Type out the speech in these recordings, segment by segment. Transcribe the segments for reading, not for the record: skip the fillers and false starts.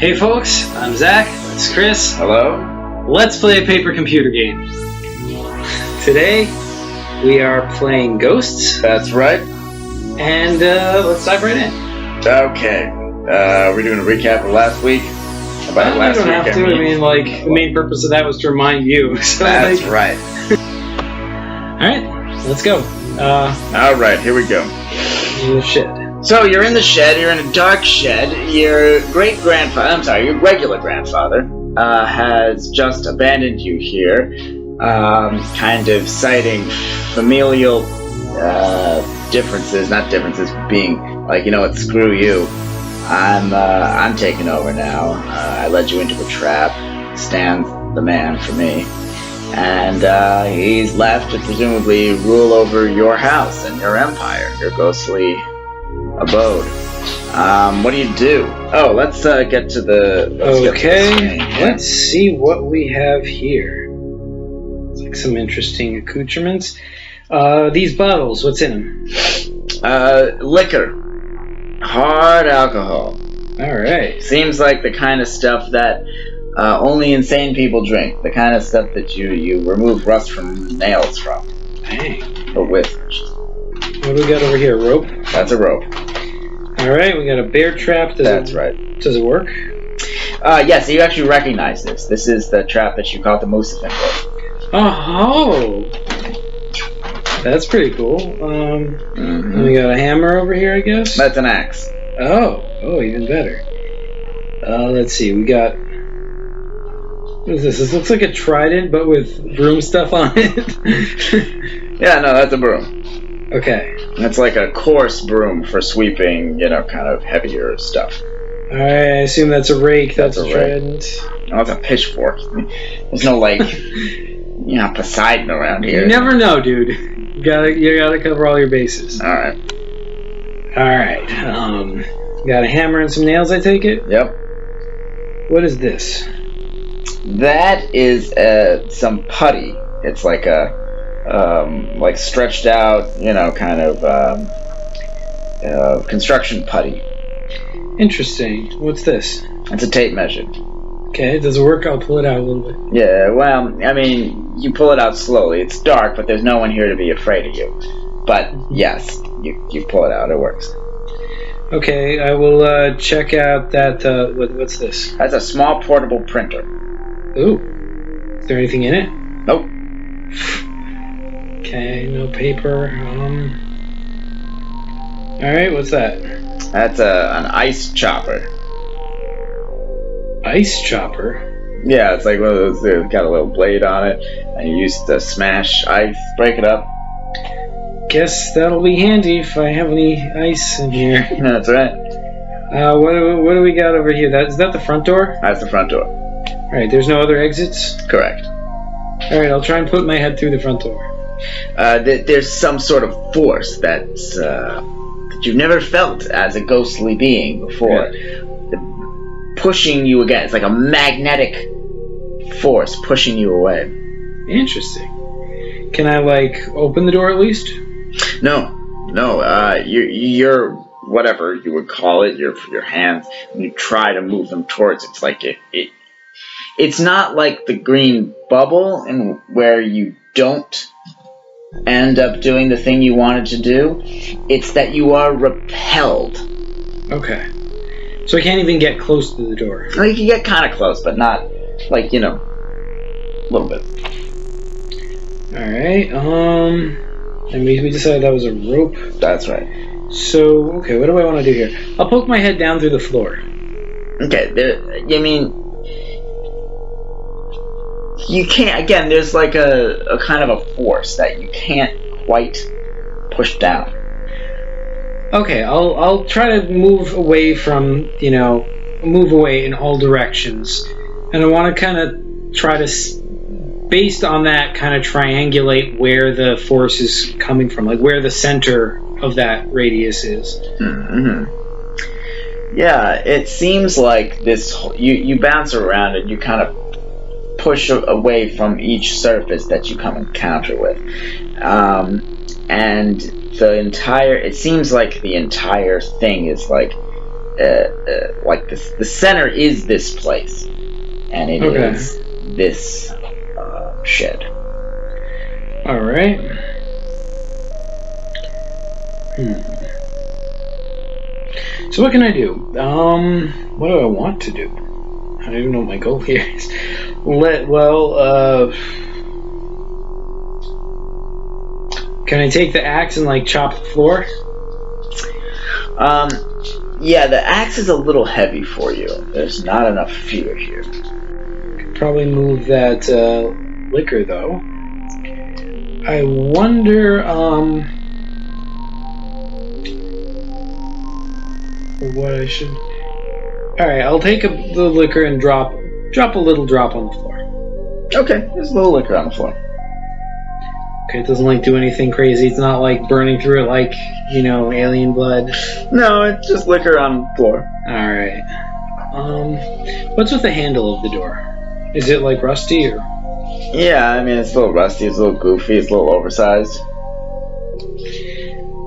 Hey folks, I'm Zach, that's Chris. Hello? Let's play a paper computer game. Today, we are playing Ghosts. That's right. And let's dive right in. Okay. We're doing a recap of last week. About last we don't week, have to. I mean, the main purpose of that was to remind you. So, that's right. Alright, let's go. Alright, here we go. In the shed. So, you're in the shed, you're in a dark shed. Your your regular grandfather, has just abandoned you here, kind of citing familial, differences, being like, you know what, screw you. I'm taking over now. I led you into a trap. Stan's the man for me. And he's left to presumably rule over your house and your empire, your ghostly abode. What do you do? Oh, let's get to the... Let's see what we have here. It's like some interesting accoutrements. These bottles, what's in them? Liquor. Hard alcohol. Alright. Seems like the kind of stuff that only insane people drink. The kind of stuff that you remove rust from nails from. Dang. Or with. What do we got over here? Rope? That's a rope. Alright, we got a bear trap. That's right. Does it work? Yes, you actually recognize this. This is the trap that you caught the moose in with. Oh! That's pretty cool. We got a hammer over here, I guess? That's an axe. Oh, even better. Let's see, we got... What is this? This looks like a trident, but with broom stuff on it. Yeah, no, that's a broom. Okay. It's like a coarse broom for sweeping, kind of heavier stuff. Alright, I assume that's a rake. That's a trident. No, that's a pitchfork. There's no, Poseidon around here. You never know, dude. You gotta cover all your bases. Alright. Got a hammer and some nails, I take it? Yep. What is this? That is some putty. It's like a stretched out, kind of construction putty. Interesting. What's this? It's a tape measure. Okay, does it work? I'll pull it out a little bit. Yeah, well, I mean, you pull it out slowly. It's dark, but there's no one here to be afraid of you. But yes, you pull it out. It works. Okay, I will check out that. What's this? That's a small portable printer. Ooh, is there anything in it? Nope. Okay, no paper. All right, what's that? That's an ice chopper. Ice chopper? Yeah, it's like one of those. It's got a little blade on it, and you use it to smash ice, break it up. Guess that'll be handy if I have any ice in here. That's right. What do we got over here? Is that the front door? That's the front door. All right, there's no other exits? Correct. All right, I'll try and put my head through the front door. There's some sort of force that you've never felt as a ghostly being before. Yeah. Pushing you again. It's like a magnetic force pushing you away. Interesting. Can I, open the door at least? No. You're whatever you would call it, your hands, when you try to move them towards it's like it's not like the green bubble and where you don't end up doing the thing you wanted to do. It's that you are repelled. Okay. So I can't even get close to the door. Well, you can get kind of close, but not, a little bit. Alright, and we decided that was a rope. That's right. So, okay, what do I want to do here? I'll poke my head down through the floor. Okay, you can't, again, there's like a kind of a force that you can't quite push down. Okay, I'll try to move away from, move away in all directions. And I want to kind of try to, based on that, kind of triangulate where the force is coming from, like where the center of that radius is. Mm-hmm. Yeah, it seems like this, you bounce around and you kind of push away from each surface that you come encounter with. And it seems like the entire thing is like like this. The center is this place, and it is this shed. All right. So what can I do? What do I want to do? I don't even know what my goal here is. Can I take the axe and like chop the floor? Yeah, the axe is a little heavy for you. There's not enough fear here. Could probably move that liquor though. I wonder what I should. All right, I'll take the liquor and drop a little drop on the floor. Okay, there's a little liquor on the floor. Okay, it doesn't like do anything crazy. It's not like burning through it like, alien blood. No, it's just liquor on the floor. Alright. What's with the handle of the door? Is it like rusty or? Yeah, I mean it's a little rusty, it's a little goofy, it's a little oversized.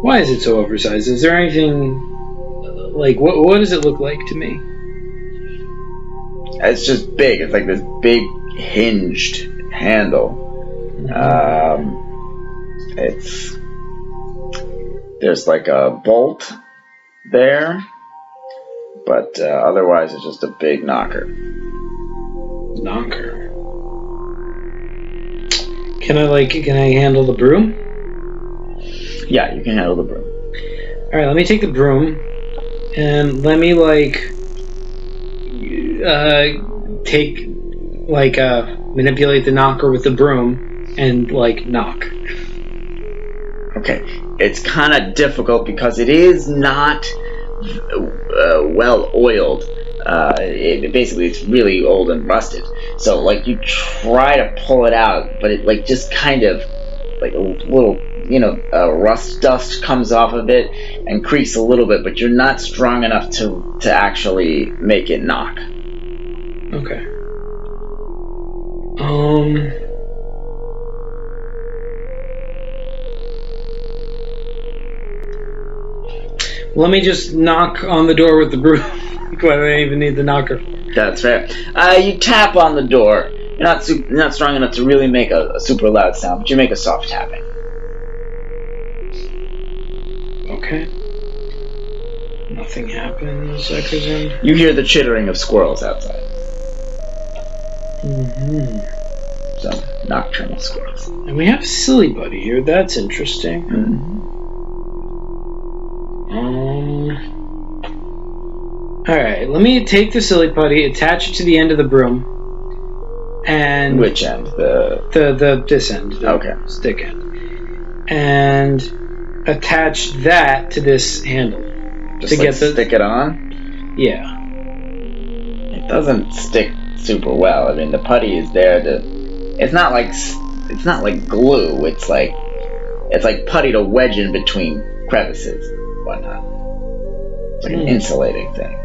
Why is it so oversized? Is there anything like what does it look like to me? It's just big. It's like this big hinged handle. There's like a bolt there, but otherwise it's just a big knocker. Knocker. Can I handle the broom? Yeah, you can handle the broom. All right, let me take the broom and let me manipulate the knocker with the broom and knock. Okay, it's kind of difficult because it is not well oiled. Basically, it's really old and rusted. So, you try to pull it out, but it just kind of a little, rust dust comes off of it and creaks a little bit, but you're not strong enough to actually make it knock. Okay. Let me just knock on the door with the broom. Why do I even need the knocker? That's fair. You tap on the door. You're not strong enough to really make a super loud sound, but you make a soft tapping. Okay. Nothing happens, I presume. You hear the chittering of squirrels outside. Mm-hmm. Some nocturnal squirrels. And we have Silly Buddy here. That's interesting. Mm-hmm. Alright, let me take the Silly Putty, attach it to the end of the broom, and... Which end? This end. The okay. Stick end. And attach that to this handle. Just stick it on? Yeah. It doesn't stick super well. I mean, the putty is there to... It's not like glue. It's like putty to wedge in between crevices and whatnot. It's like an insulating thing.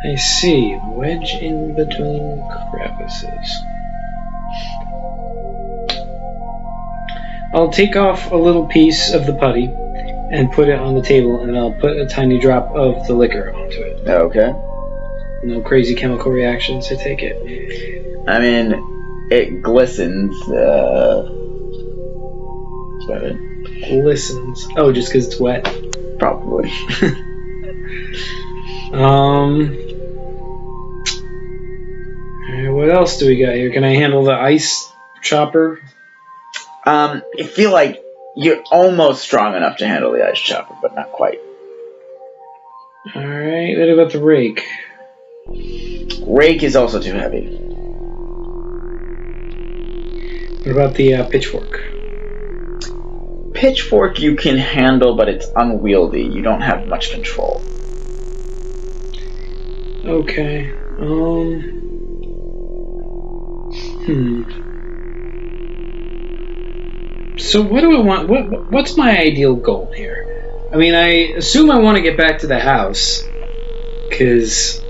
I see. Wedge in between crevices. I'll take off a little piece of the putty and put it on the table, and I'll put a tiny drop of the liquor onto it. Okay. No crazy chemical reactions, I take it. I mean, it glistens. That's about it. Glistens. Oh, just because it's wet? Probably. What else do we got here? Can I handle the ice chopper? I feel like you're almost strong enough to handle the ice chopper, but not quite. Alright, what about the rake? Rake is also too heavy. What about the pitchfork? Pitchfork you can handle, but it's unwieldy. You don't have much control. Okay. So what do I want? What's my ideal goal here? I mean, I assume I want to get back to the house, because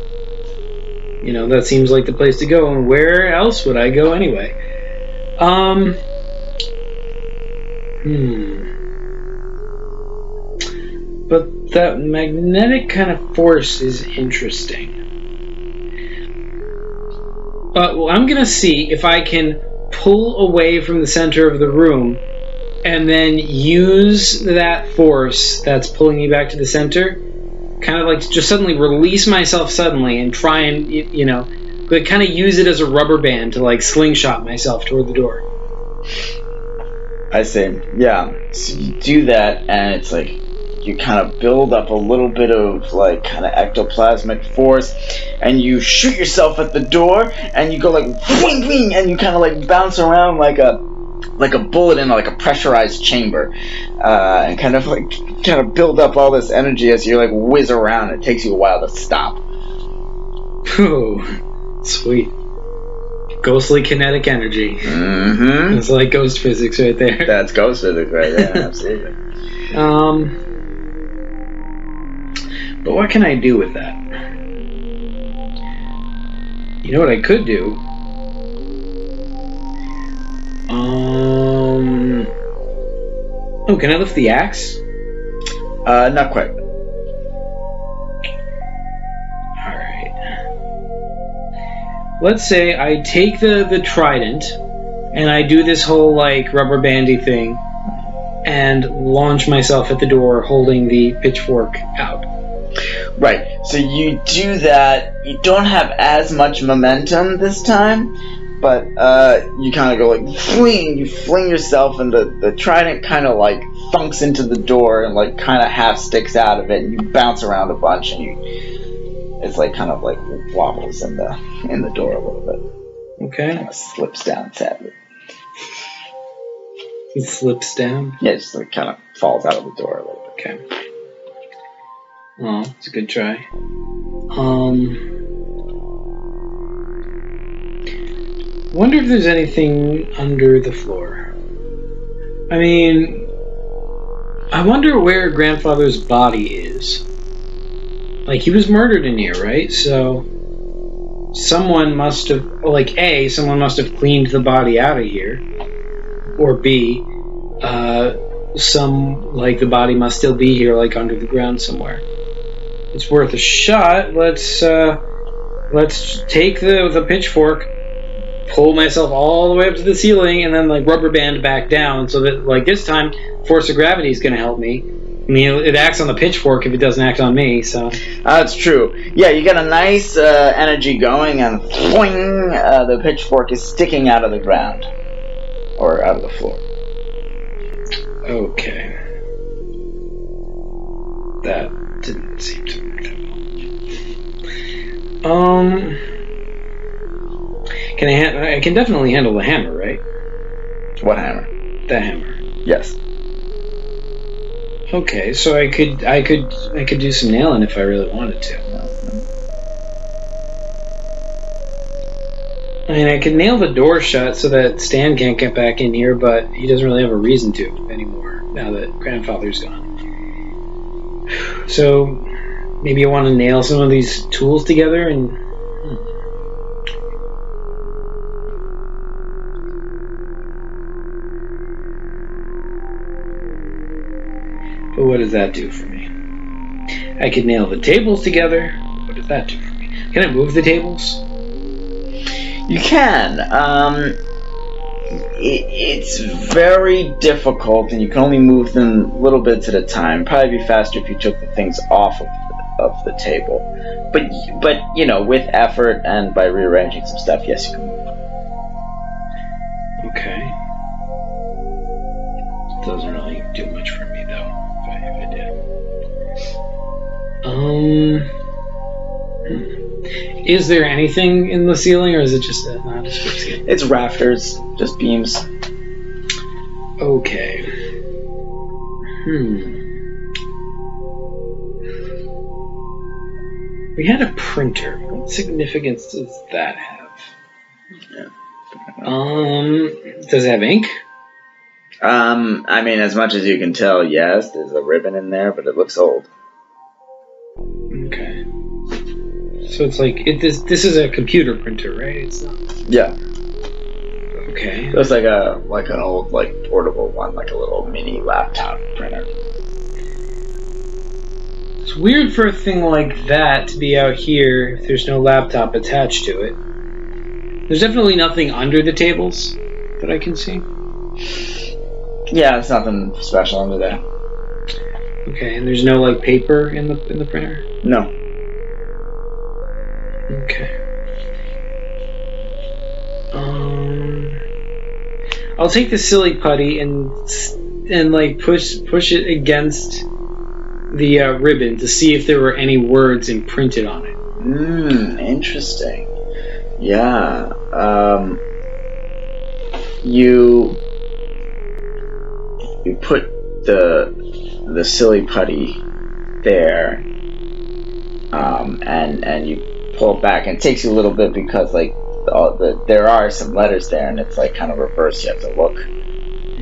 that seems like the place to go. And where else would I go anyway? But that magnetic kind of force is interesting. Well, I'm going to see if I can pull away from the center of the room and then use that force that's pulling me back to the center, kind of like just suddenly release myself suddenly and try and, like kind of use it as a rubber band to like slingshot myself toward the door. I see. Yeah. So you do that, and it's like you kind of build up a little bit of like kind of ectoplasmic force, and you shoot yourself at the door, and you go like wing wing, and you kind of like bounce around like a bullet in like a pressurized chamber, and kind of build up all this energy as you like whiz around. It takes you a while to stop. Ooh, sweet. Ghostly kinetic energy. Mm-hmm. It's like ghost physics right there. That's ghost physics right there, absolutely. But what can I do with that? You know what I could do? Oh, can I lift the axe? Not quite. Let's say I take the trident and I do this whole like rubber bandy thing and launch myself at the door holding the pitchfork out. Right. So you do that. You don't have as much momentum this time, but you kind of go like fling. You fling yourself, and the trident kind of like thunks into the door and like kind of half sticks out of it, and you bounce around a bunch, and it's like kind of like wobbles in the door a little bit. Okay. Kind of slips down sadly. It slips down? Yeah, just like kind of falls out of the door a little bit. Okay. Oh, it's a good try. Wonder if there's anything under the floor. I mean, I wonder where Grandfather's body is. Like, he was murdered in here, right? So someone must have, someone must have cleaned the body out of here. Or B, the body must still be here, like under the ground somewhere. It's worth a shot. Let's take the pitchfork, pull myself all the way up to the ceiling, and then like rubber band back down, so that like this time force of gravity is going to help me. I mean, it acts on the pitchfork if it doesn't act on me, so... That's true. Yeah, you get a nice energy going, and fling, the pitchfork is sticking out of the ground. Or out of the floor. Okay. That didn't seem to work that well. I can definitely handle the hammer, right? What hammer? The hammer. Yes. Okay, so I could do some nailing if I really wanted to. I mean, I could nail the door shut so that Stan can't get back in here, but he doesn't really have a reason to anymore now that Grandfather's gone. So maybe I want to nail some of these tools together and... But what does that do for me? I could nail the tables together. What does that do for me? Can I move the tables? You can. It's very difficult, and you can only move them little bits at a time. Probably be faster if you took the things off of the table. But with effort and by rearranging some stuff, yes, you can move them. Okay. Doesn't really do much for me, though, if I did. Is there anything in the ceiling, or is it just a nondescript ceiling? It's rafters, just beams. Okay. We had a printer. What significance does that have? Yeah. Does it have ink? I mean, as much as you can tell, yes, there's a ribbon in there, but it looks old. Okay. So it's like this is a computer printer, right? It's not. Yeah. Okay. It's like an old portable one, like a little mini laptop printer. It's weird for a thing like that to be out here if there's no laptop attached to it. There's definitely nothing under the tables that I can see. Yeah, there's nothing special under there. Okay, and there's no like paper in the printer? No. Okay. I'll take the silly putty and like push it against the ribbon to see if there were any words imprinted on it. Interesting. Yeah. You put the silly putty there, and you pull it back, and it takes you a little bit because like there are some letters there, and it's like kind of reversed. You have to look,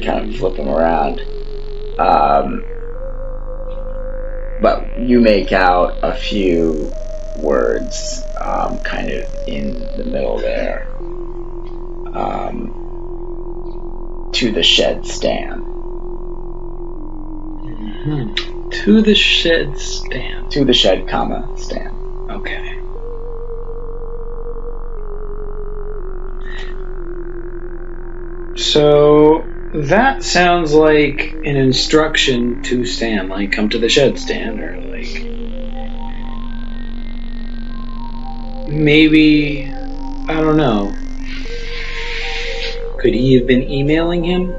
kind of flip them around. But you make out a few words, kind of in the middle there. To the shed stand. Mm-hmm. To the shed stand. To the shed, stand. Okay. So that sounds like an instruction to stand, like come to the shed stand, or like maybe, I don't know. Could he have been emailing him?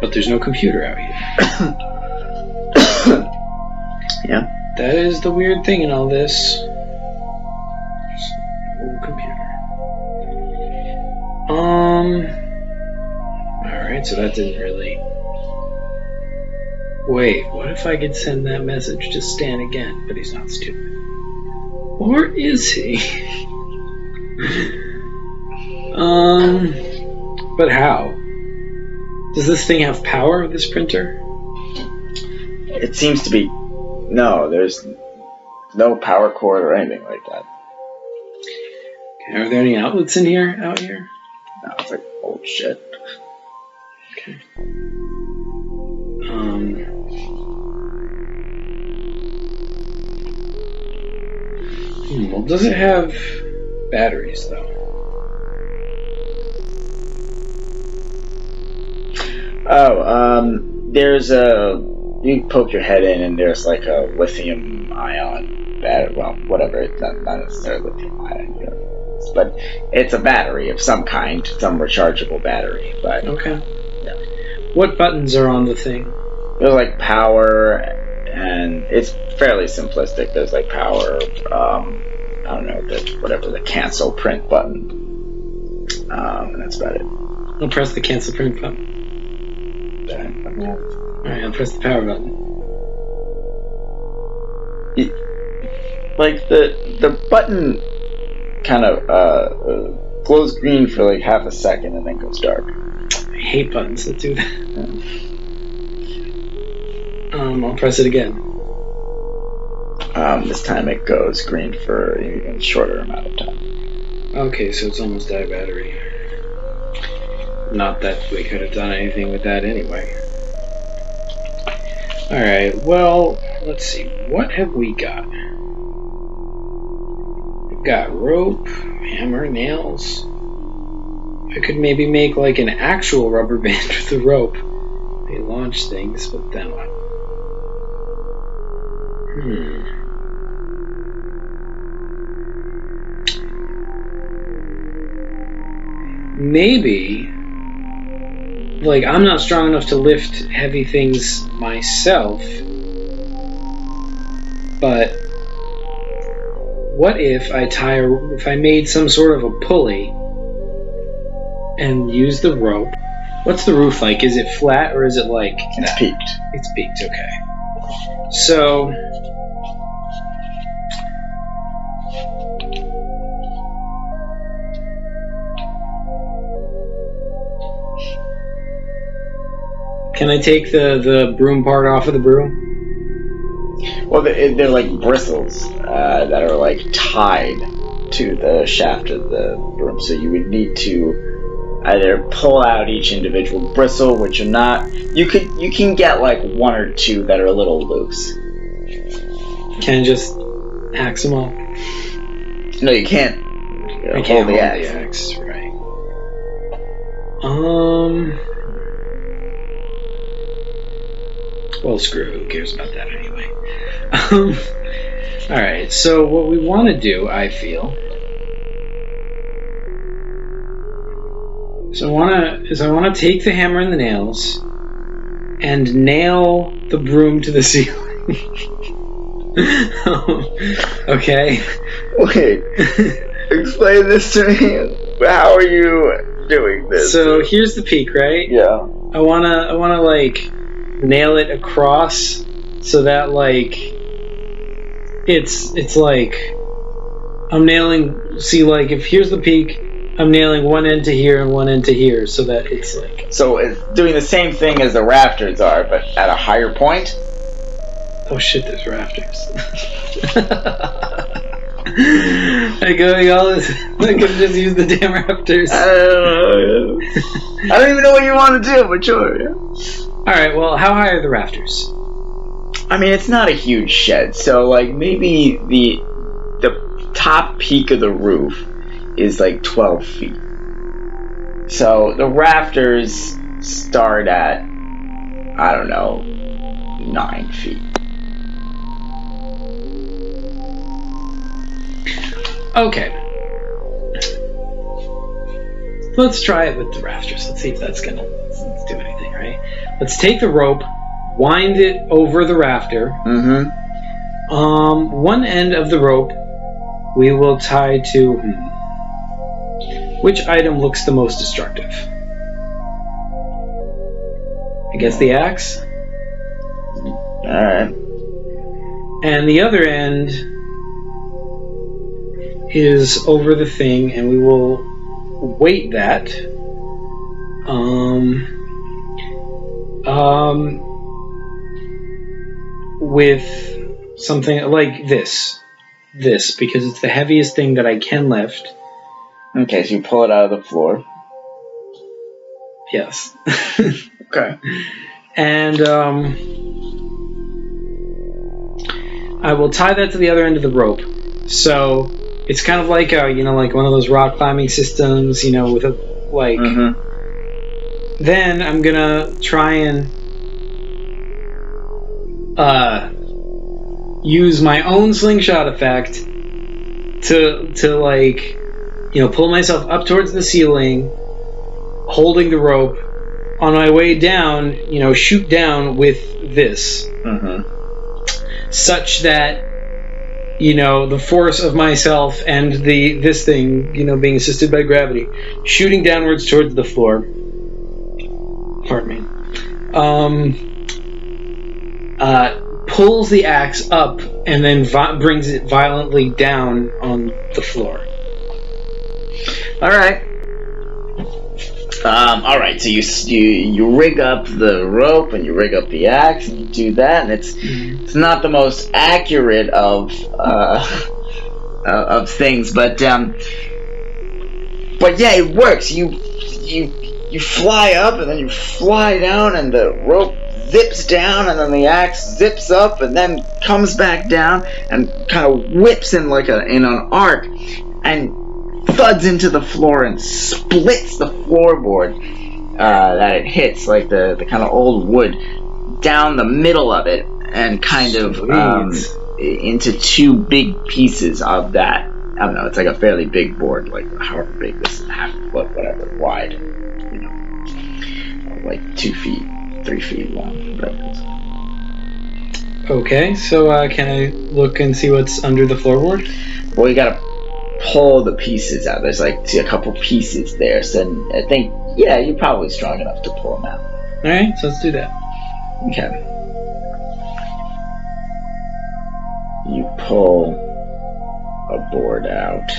But there's no computer out here. Yeah. That is the weird thing in all this. No computer. Alright, so that didn't really... Wait, what if I could send that message to Stan again? But he's not stupid. Or is he? But how? Does this thing have power, this printer? It seems to be... No, there's no power cord or anything like that. Okay, are there any outlets in here, out here? No, it's like old shit. Okay. Well, does it have batteries, though? There's a... You poke your head in and there's like a lithium-ion battery. Well, whatever. It's not necessarily lithium-ion, you know. But it's a battery of some kind. Some rechargeable battery. But okay. Yeah. What buttons are on the thing? There's like power, and it's fairly simplistic. There's like power, I don't know, the cancel print button. And that's about it. I'll press the cancel print button. Alright, I'll press the power button. Like the button kind of glows green for like half a second and then goes dark. I hate buttons that do that. I'll press it again. This time it goes green for an even shorter amount of time. Okay, so it's almost out of battery. Not that we could have done anything with that anyway. Alright, well, let's see. What have we got? We've got rope, hammer, nails. I could maybe make like an actual rubber band with the rope. They launch things, but then what? Maybe, like, I'm not strong enough to lift heavy things myself, but what if I made some sort of a pulley and use the rope? What's the roof like? Is it flat or is it like... It's peaked. It's peaked, okay. So... Can I take the broom part off of the broom? Well, they're like bristles that are like tied to the shaft of the broom, so you would need to either pull out each individual bristle, which are not. You can get like one or two that are a little loose. Can I just axe them all? No, you can't. I can't hold the axe, right? Well, screw it. Who cares about that anyway? All right. So what we want to do, I feel, I want to take the hammer and the nails and nail the broom to the ceiling. Okay. Wait. Explain this to me. How are you doing this? So here's the peak, right? Yeah. I wanna like nail it across so that like it's like I'm nailing. See, like if here's the peak, I'm nailing one end to here and one end to here, so that it's like. So it's doing the same thing as the rafters are, but at a higher point. Oh shit! There's rafters. I could just use the damn rafters. I don't even know what you want to do, but sure. Yeah. All right. Well, how high are the rafters? I mean, it's not a huge shed, so like maybe the top peak of the roof is like 12 feet. So the rafters start at, I don't know, 9 feet. Okay. Let's try it with the rafters. Let's see if that's gonna do anything, right? Let's take the rope, wind it over the rafter. Mm-hmm. One end of the rope we will tie to... Which item looks the most destructive? I guess the axe? Alright. And the other end is over the thing, and we will weight that. With something like this. This, because it's the heaviest thing that I can lift. Okay, so you pull it out of the floor. Yes. Okay. And I will tie that to the other end of the rope. So it's kind of like like one of those rock climbing systems, with a like. Mm-hmm. Then I'm gonna try and use my own slingshot effect to like pull myself up towards the ceiling, holding the rope. On my way down, shoot down with this, such that the force of myself and this thing, being assisted by gravity, shooting downwards towards the floor. Pardon me. Pulls the axe up and then brings it violently down on the floor. All right. All right. So you rig up the rope and you rig up the axe and you do that, and it's not the most accurate of things, but yeah, it works. You fly up and then you fly down, and the rope zips down, and then the axe zips up and then comes back down and kind of whips in in an arc and thuds into the floor and splits the floorboard that it hits, like the kind of old wood, down the middle of it, and kind of into two big pieces of that. I don't know, it's like a fairly big board, like however big this is, half a foot, whatever, wide, like 2 feet, 3 feet long. Okay, so can I look and see what's under the floorboard? Well, you gotta pull the pieces out. There's like a couple pieces there, so I think, yeah, you're probably strong enough to pull them out. Alright, so let's do that. Okay. You pull a board out.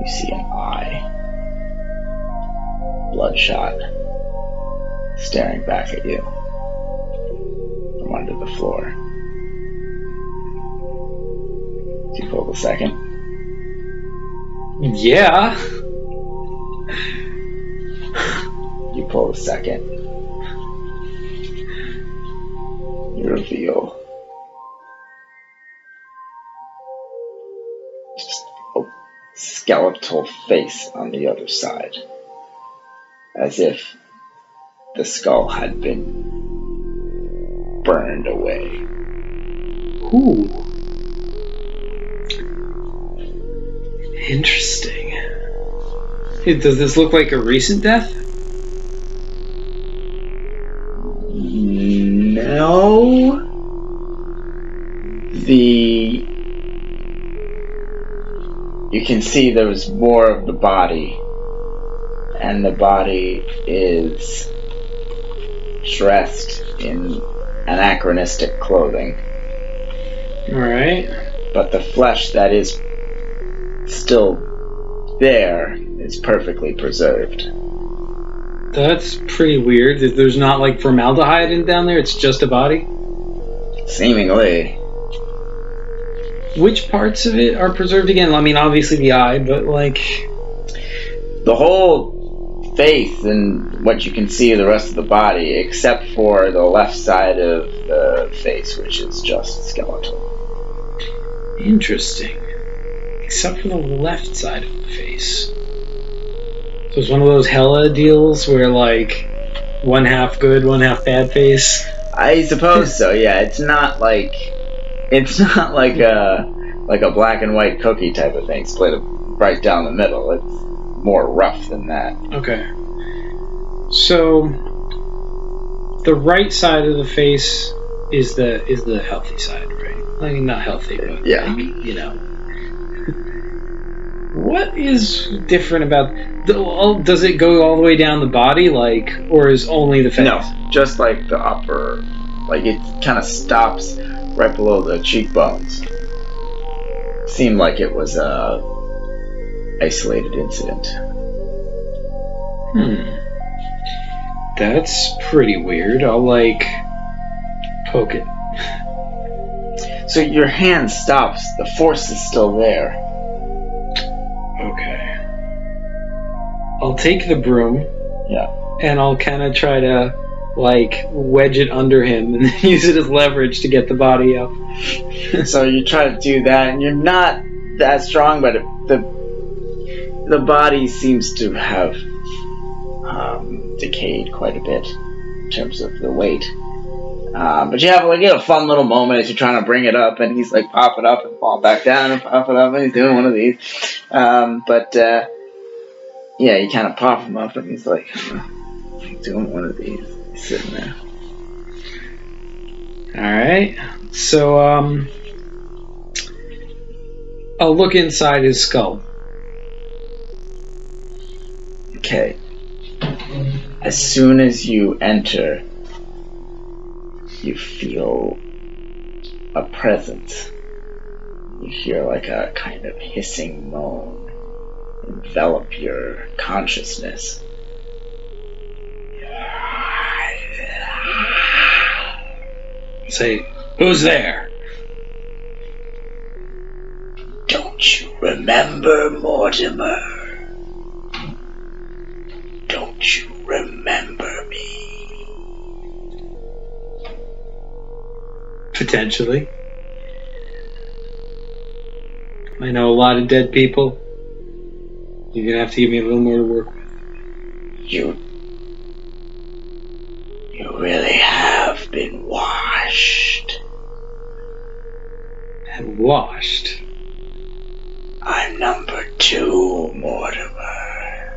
You see an eye. Bloodshot. Staring back at you from under the floor. Do you pull the second? Yeah. You pull the second. You reveal just a skeletal face on the other side, as if the skull had been burned away. Ooh. Interesting. Does this look like a recent death? No. You can see there was more of the body, and the body is dressed in anachronistic clothing. Alright. But the flesh that is still there is perfectly preserved. That's pretty weird. There's not like formaldehyde in down there, it's just a body? Seemingly. Which parts of it are preserved again? I mean, obviously the eye, but like... The whole face and what you can see of the rest of the body, except for the left side of the face, which is just skeletal. Interesting. Except for the left side of the face. So it's one of those hella deals where like one half good, one half bad face. I suppose so. Yeah, it's not like a black and white cookie type of thing, split right down the middle. It's more rough than that. Okay. So the right side of the face is the healthy side, right? I mean, not healthy, but yeah. Like, you know. What is different about... Does it go all the way down the body, like, or is only the face? No, just like the upper... Like, it kind of stops right below the cheekbones. Seemed like it was a isolated incident. That's pretty weird. I'll, like, poke it. So your hand stops. The force is still there. Okay. I'll take the broom. Yeah. And I'll kind of try to, like, wedge it under him and then use it as leverage to get the body up. So you try to do that, and you're not that strong, but the body seems to have decayed quite a bit in terms of the weight. But you have like a fun little moment as you're trying to bring it up, and he's like pop it up and fall back down and pop it up, and he's doing one of these. Yeah, you kind of pop him up, and he's like doing one of these. He's sitting there. Alright, so I'll look inside his skull. Okay. As soon as you enter, you feel a presence. You hear like a kind of hissing moan envelop your consciousness. Say, who's there? Don't you remember, Mortimer? Don't you remember me? Potentially. I know a lot of dead people. You're gonna have to give me a little more to work with. You really have been washed. And washed? I'm number 2, Mortimer.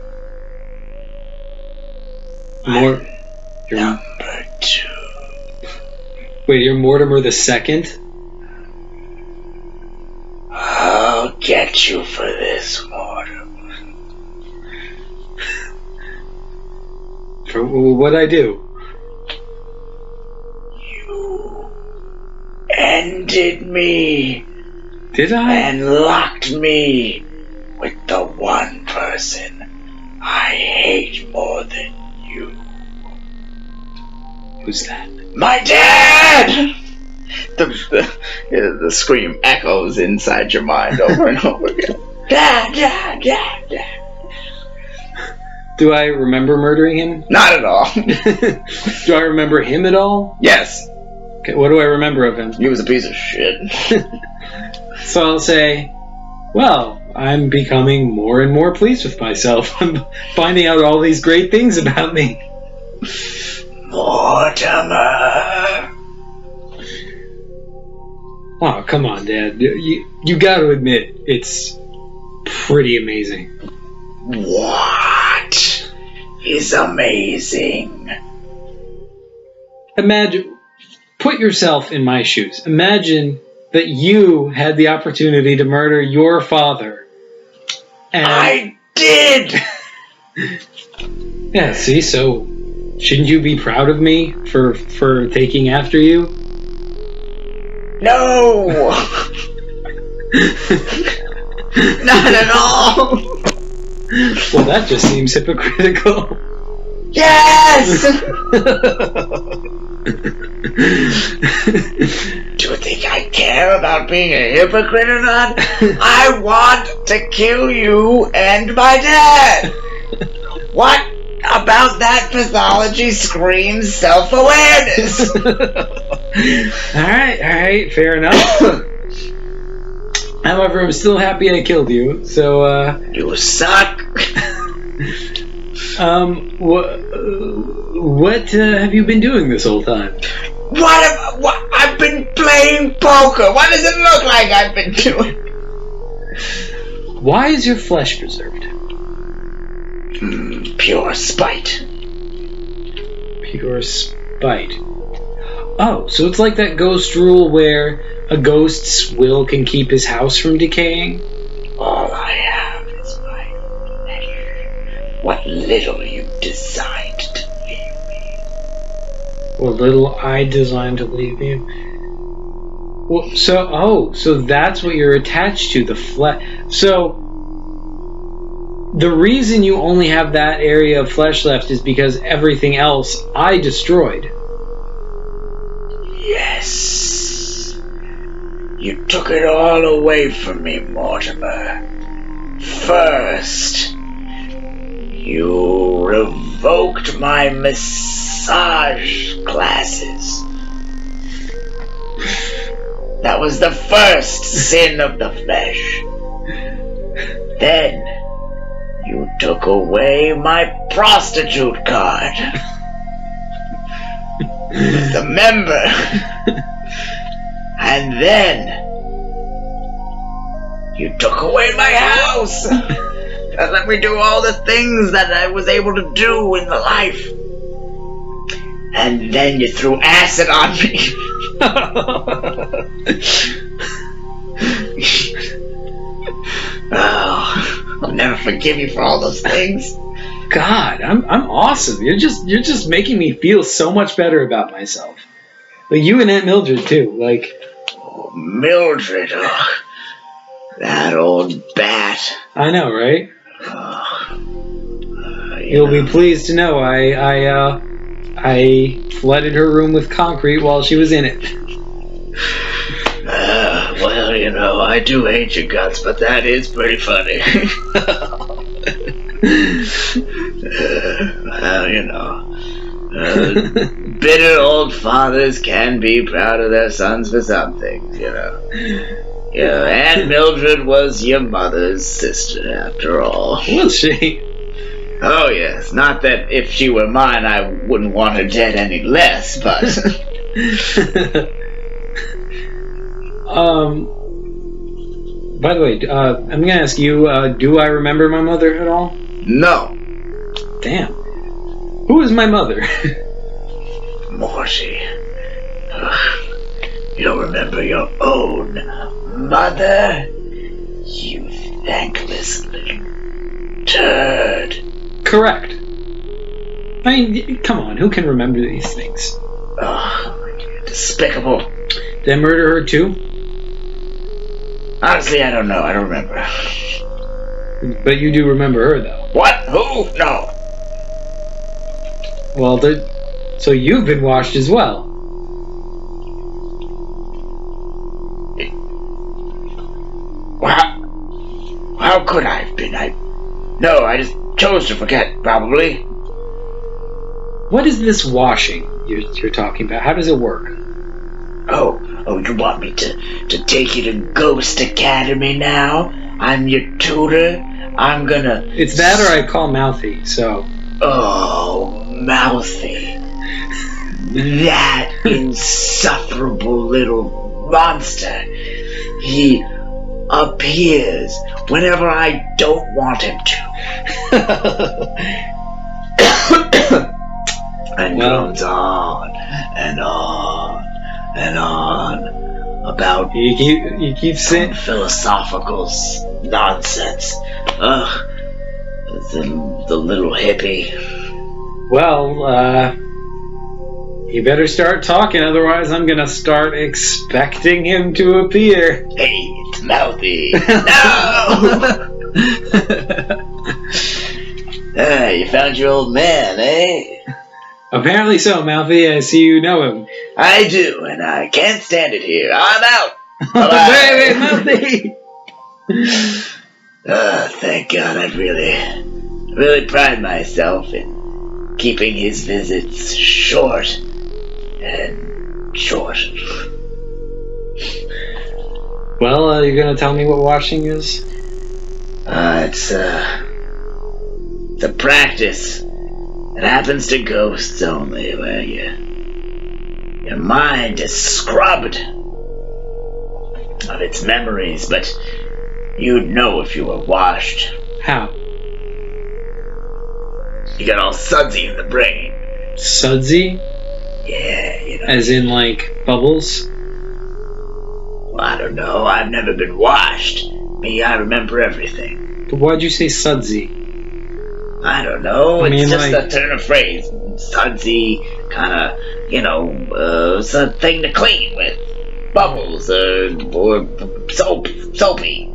You're number 2. Wait, you're Mortimer the second? I'll get you for this, Mortimer. For what'd I do? You ended me. Did I? And locked me with the one person I hate more than you. Who's that? My dad! The scream echoes inside your mind over and over again. Dad, Dad, Dad, Dad. Do I remember murdering him? Not at all. Do I remember him at all? Yes. Okay, what do I remember of him? He was a piece of shit. So I'll say, well, I'm becoming more and more pleased with myself. I'm finding out all these great things about me. Mortimer. Oh, come on, Dad. You got to admit, it's pretty amazing. What is amazing? Imagine, put yourself in my shoes. Imagine that you had the opportunity to murder your father. And I did! Yeah, see, so shouldn't you be proud of me for taking after you? No! Not at all! Well, that just seems hypocritical. Yes! Do you think I care about being a hypocrite or not? I want to kill you and my dad! What about that pathology screams self-awareness? Alright, fair enough. However, I'm still happy I killed you, so, You suck! What have you been doing this whole time? What? I've been playing poker! What does it look like I've been doing? Why is your flesh preserved? Pure spite. Pure spite. Oh, so it's like that ghost rule where a ghost's will can keep his house from decaying? All I have is my flesh. What little you designed to leave me. What little I designed to leave you? Well, so that's what you're attached to, the flesh. So, the reason you only have that area of flesh left is because everything else I destroyed. Yes. You took it all away from me, Mortimer. First, you revoked my massage classes. That was the first sin of the flesh. Then, you took away my prostitute card. The member. And then, you took away my house. And let me do all the things that I was able to do in the life. And then you threw acid on me. Oh, I'll never forgive you for all those things. God, I'm awesome. You're just making me feel so much better about myself. Like you and Aunt Mildred too. Like, oh, Mildred, that old bat. I know, right? You'll be pleased to know I flooded her room with concrete while she was in it. Well, you know, I do hate your guts, but that is pretty funny. Well, you know, bitter old fathers can be proud of their sons for some things, you know. Yeah, Aunt Mildred was your mother's sister, after all. Was she? Oh, yes. Not that if she were mine, I wouldn't want her dead any less, but... By the way, I'm going to ask you, do I remember my mother at all? No. Damn. Who is my mother? Morty. You don't remember your own mother? You thankless little turd. Correct. I mean, come on, who can remember these things? Oh, despicable. Did I murder her too? Honestly, I don't know. I don't remember. But you do remember her, though. What? Who? No. Well, so you've been washed as well. How could I have been? No, I just... chose to forget, probably. What is this washing you're talking about? How does it work? Oh, you want me to take you to Ghost Academy now? I'm your tutor. I'm gonna... It's that or I call Mouthy, so... Oh, Mouthy. That insufferable little monster. He appears whenever I don't want him to. And goes on and on and on about you keep saying philosophical nonsense. Ugh, the little hippie. Well, you better start talking, otherwise I'm gonna start expecting him to appear. Hey, it's Mouthy. No! You found your old man, eh? Apparently so, Mouthy. I see you know him. I do, and I can't stand it here. I'm out. Wait, Mouthy! Thank God. I really pride myself in keeping his visits short and short. Well, you're gonna tell me what washing is? It's a practice. It happens to ghosts only, where your mind is scrubbed of its memories, but you'd know if you were washed. How? You got all sudsy in the brain. Sudsy? Yeah, you know. As in, like, bubbles? Well, I don't know. I've never been washed. Me, I remember everything. But why'd you say sudsy? I don't know. It's just like... a turn of phrase. Sudsy, kind of, something to clean with. Bubbles, or soapy.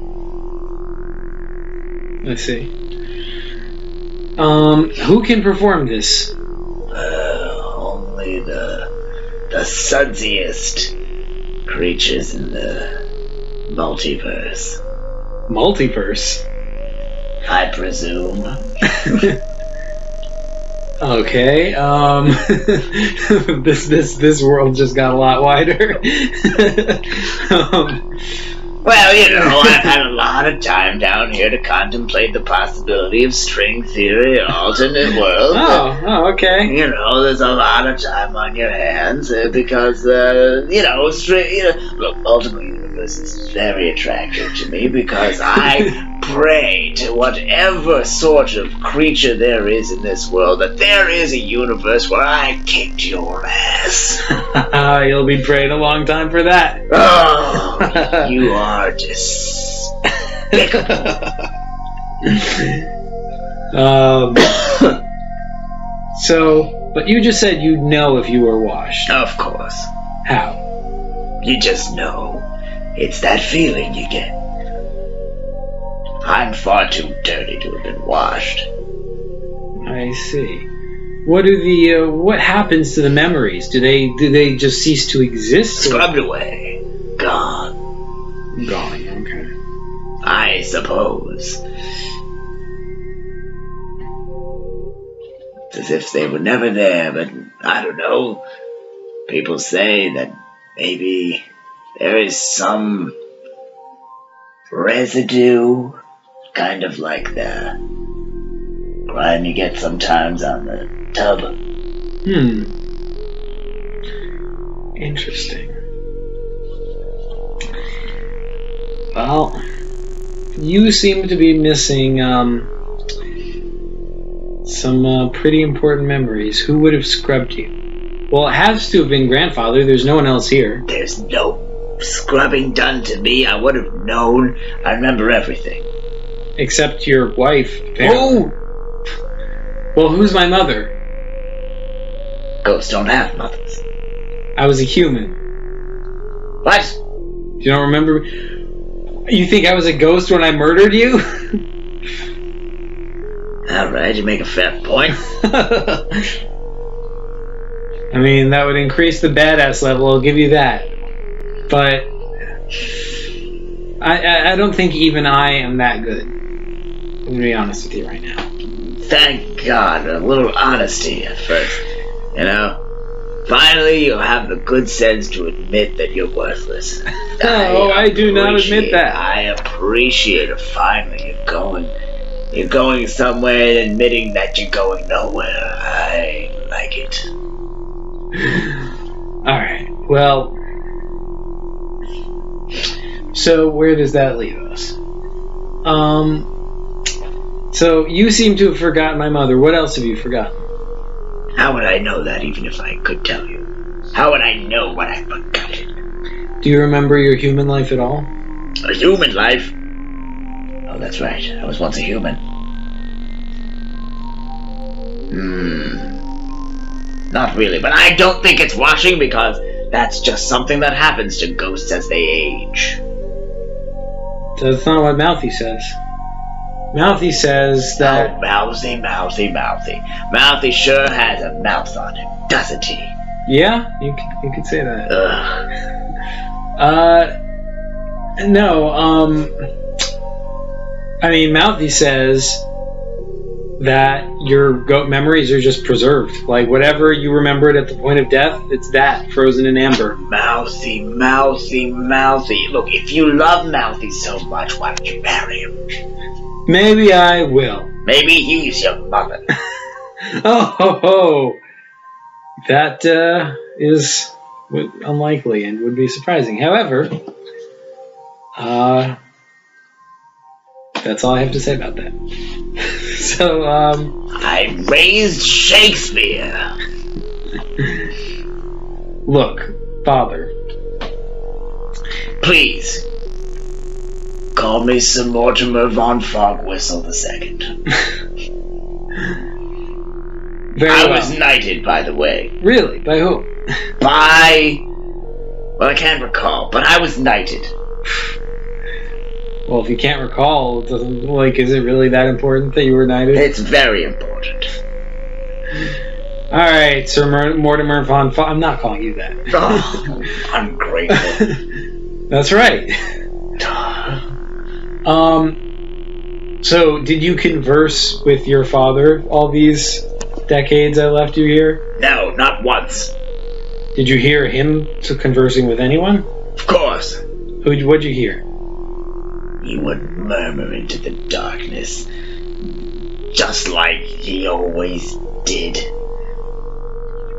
Let's see. Who can perform this? Only the sudsiest creatures in the multiverse. Multiverse? I presume. Okay, this world just got a lot wider. Well, I've had a lot of time down here to contemplate the possibility of string theory, alternate worlds. Oh, okay. There's a lot of time on your hands because, look, ultimately, the universe is very attractive to me because I pray to whatever sort of creature there is in this world that there is a universe where I kicked your ass. You'll be praying a long time for that. Oh, you are despicable. But you just said you'd know if you were washed. Of course. How? You just know. It's that feeling you get. I'm far too dirty to have been washed. I see. What happens to the memories? Do they just cease to exist? Scrubbed away. Gone. Gone, okay. I suppose. It's as if they were never there, but I don't know. People say that maybe there is some residue, kind of like the grime you get sometimes on the tub. Interesting. Well, you seem to be missing some pretty important memories. Who would have scrubbed you? Well, it has to have been grandfather. There's no one else here. There's no scrubbing done to me. I would have known. I remember everything. Except your wife. Who? Well, who's my mother? Ghosts don't have mothers. I was a human. What? You don't remember? You think I was a ghost when I murdered you? Alright, you make a fair point. I mean, that would increase the badass level, I'll give you that. But I don't think even I am that good. I'm going to be honest with you right now. Thank God, a little honesty at first, you know? Finally, you have the good sense to admit that you're worthless. I do not admit that. I appreciate it. Finally, you're going somewhere and admitting that you're going nowhere. I like it. Alright, well... So, where does that leave us? So, you seem to have forgotten my mother. What else have you forgotten? How would I know that even if I could tell you? How would I know what I forgot? Do you remember your human life at all? A human life? Oh, that's right. I was once a human. Not really, but I don't think it's washing because that's just something that happens to ghosts as they age. That's not what Mouthy says. Mouthy says that... Oh, Mouthy. Mouthy sure has a mouth on him, doesn't he? Yeah, you could say that. No, I mean, Mouthy says that your memories are just preserved. Like, whatever you remembered at the point of death, it's that, frozen in amber. Mouthy. Look, if you love Mouthy so much, why don't you marry him? Maybe I will. Maybe he's your mother. Oh. That is unlikely and would be surprising. However, that's all I have to say about that. So, I raised Shakespeare. Look, Father. Please. Call me Sir Mortimer von Fogwhistle II. I was knighted, by the way. Really? By who? Well, I can't recall, but I was knighted. Well, if you can't recall, is it really that important that you were knighted? It's very important. Alright, Sir Mortimer von I'm not calling you that. Oh, ungrateful. That's right. So, did you converse with your father all these decades I left you here? No, not once. Did you hear him conversing with anyone? Of course. What'd you hear? He would murmur into the darkness, just like he always did.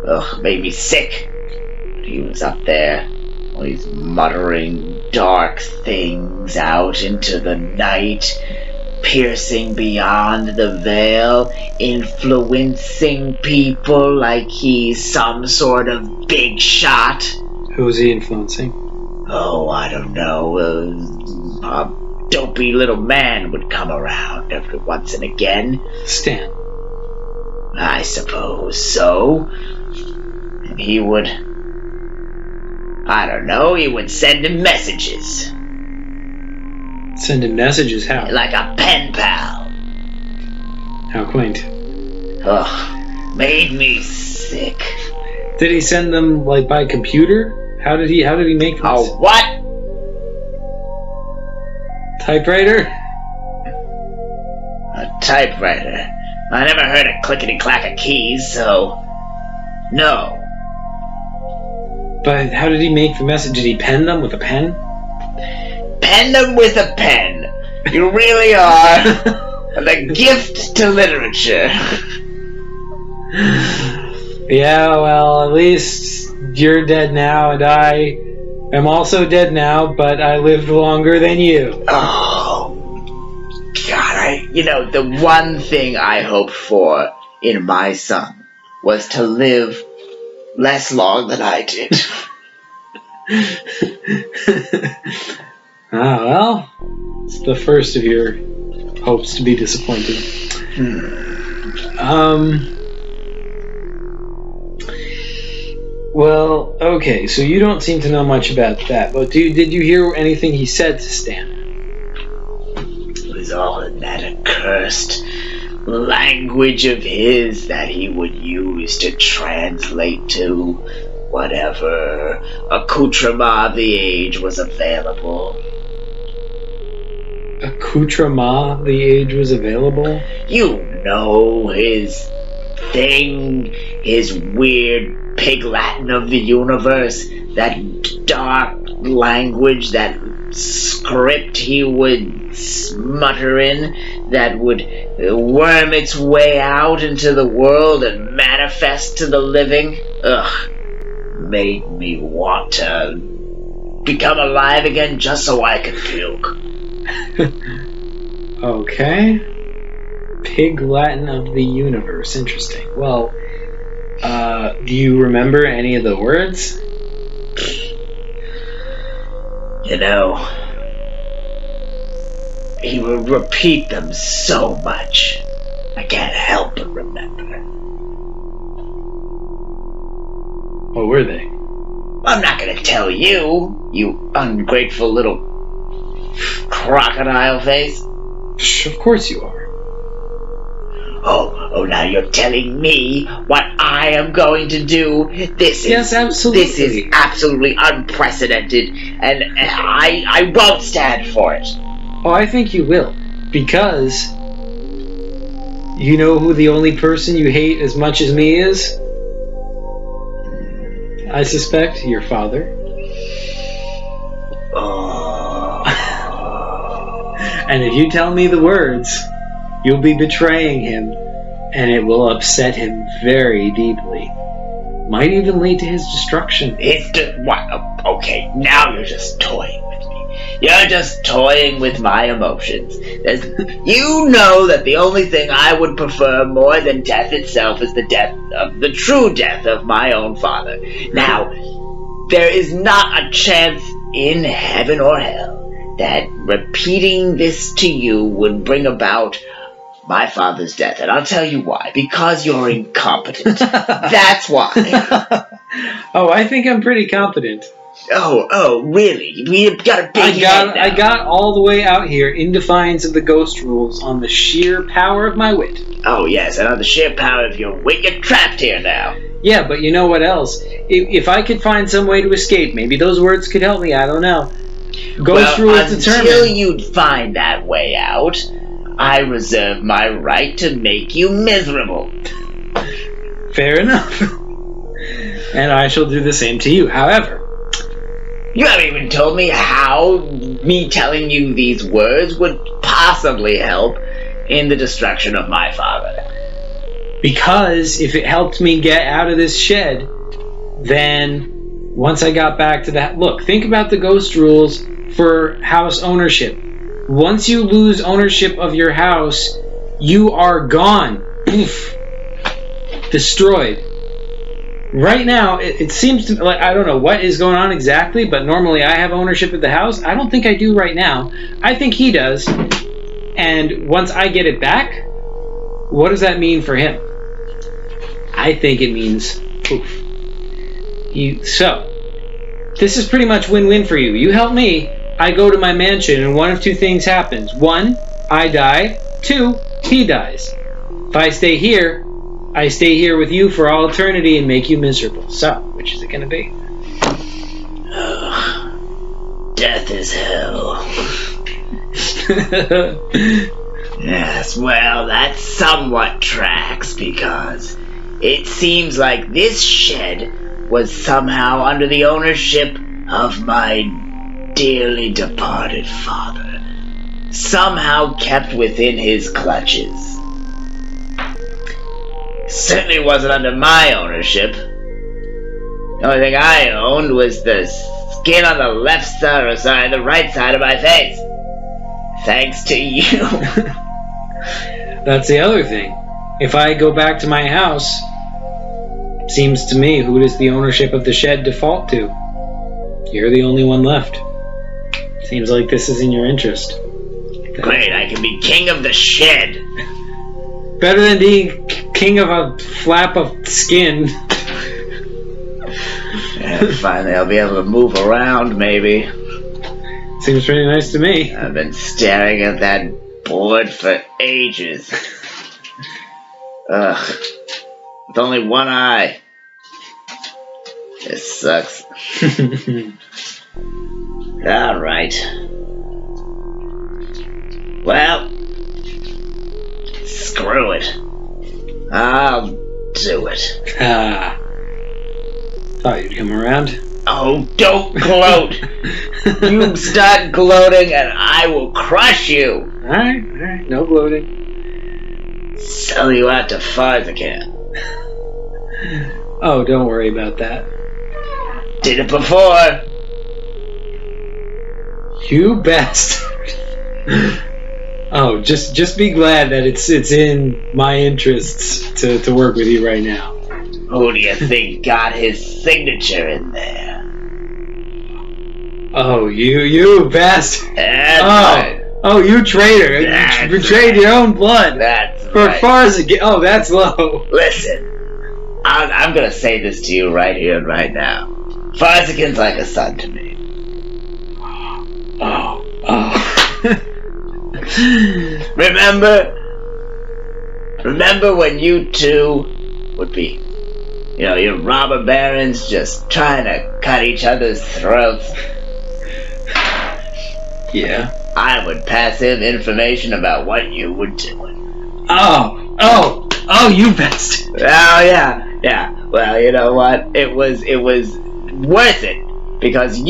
Ugh, made me sick. He was up there, always muttering dark things out into the night, piercing beyond the veil, influencing people like he's some sort of big shot. Who was he influencing? Oh, I don't know. A dopey little man would come around every once and again. Stan. I suppose so. And he would... I don't know, he would send him messages. Send him messages? How? Like a pen pal. How quaint. Ugh, made me sick. Did he send them, like, by computer? How did he make them? Oh, what? Typewriter? A typewriter. I never heard a clickety-clack of keys, so... No. But how did he make the message? Did he pen them with a pen? Pen them with a pen. You really are the gift to literature. Yeah, well, at least you're dead now, and I am also dead now, but I lived longer than you. Oh, God, the one thing I hoped for in my son was to live less long than I did. Well, it's the first of your hopes to be disappointed. Well, okay, so you don't seem to know much about that, but did you hear anything he said to Stan? It was all in that accursed language of his that he would use to translate to whatever accoutrement of the age was available. Accoutrement of the age was available? You know his thing, his weird pig Latin of the universe, that dark language, that script he would smutter in, that would worm its way out into the world and manifest to the living? Ugh, made me want to become alive again just so I could puke. Okay. Pig Latin of the universe. Interesting. Well, do you remember any of the words? You know, he would repeat them so much, I can't help but remember. What were they? I'm not gonna tell you, you ungrateful little crocodile face. Of course you are. Oh, now you're telling me what I am going to do. Yes, absolutely. This is absolutely unprecedented, and I won't stand for it. Oh, I think you will. Because you know who the only person you hate as much as me is? I suspect your father. Oh. And if you tell me the words, you'll be betraying him, and it will upset him very deeply. Might even lead to his destruction. Okay, now you're just toying with me. You're just toying with my emotions. You know that the only thing I would prefer more than death itself is the true death of my own father. Now, there is not a chance in heaven or hell that repeating this to you would bring about my father's death, and I'll tell you why. Because you're incompetent. That's why. Oh, I think I'm pretty competent. Oh, really? We've got a big head now. I got all the way out here in defiance of the ghost rules on the sheer power of my wit. Oh, yes, and on the sheer power of your wit, you're trapped here now. Yeah, but you know what else? If I could find some way to escape, maybe those words could help me, I don't know. Ghost rules determine. Until you'd find that way out, I reserve my right to make you miserable. Fair enough. And I shall do the same to you. However, you haven't even told me how me telling you these words would possibly help in the destruction of my father. Because if it helped me get out of this shed, then once I got back to that... Look, think about the ghost rules for house ownership. Once you lose ownership of your house, you are gone. Poof. Destroyed. Right now, it seems to like I don't know what is going on exactly, but normally I have ownership of the house. I don't think I do right now. I think he does. And once I get it back, what does that mean for him? I think it means poof. So, this is pretty much win-win for you. You help me, I go to my mansion, and one of two things happens. One, I die. Two, he dies. If I stay here, I stay here with you for all eternity and make you miserable. So, which is it going to be? Death is hell. Yes, well, that somewhat tracks, because it seems like this shed was somehow under the ownership of my dearly departed father, somehow kept within his clutches. Certainly wasn't under my ownership. The only thing I owned was the skin on the the right side of my face. Thanks to you. That's the other thing. If I go back to my house, seems to me, who does the ownership of the shed default to? You're the only one left. Seems like this is in your interest. Great, I can be king of the shed. Better than being king of a flap of skin. Yeah, finally I'll be able to move around, maybe. Seems pretty nice to me. I've been staring at that board for ages. Ugh. With only one eye. This sucks. Alright. Well, screw Screw it. I'll do it. Thought you'd come around. Oh, don't gloat. You start gloating and I will crush you. Alright, no gloating. Sell you out to Farthican. Oh, don't worry about that. Did it before. You bastard. Oh, just be glad that it's in my interests to work with you right now. Who do you think got his signature in there? Oh, you bastard. That's right. Oh, you traitor. That's You betrayed your own blood. That's For right. Farzigan. Oh, that's low. Listen, I'm gonna say this to you right here and right now. Farzigan's like a son to me. Oh. Remember when you two would be, your robber barons just trying to cut each other's throats? Yeah. I would pass him information about what you were doing. Oh, you bastard. Oh, yeah. Well, you know what? It was worth it. Because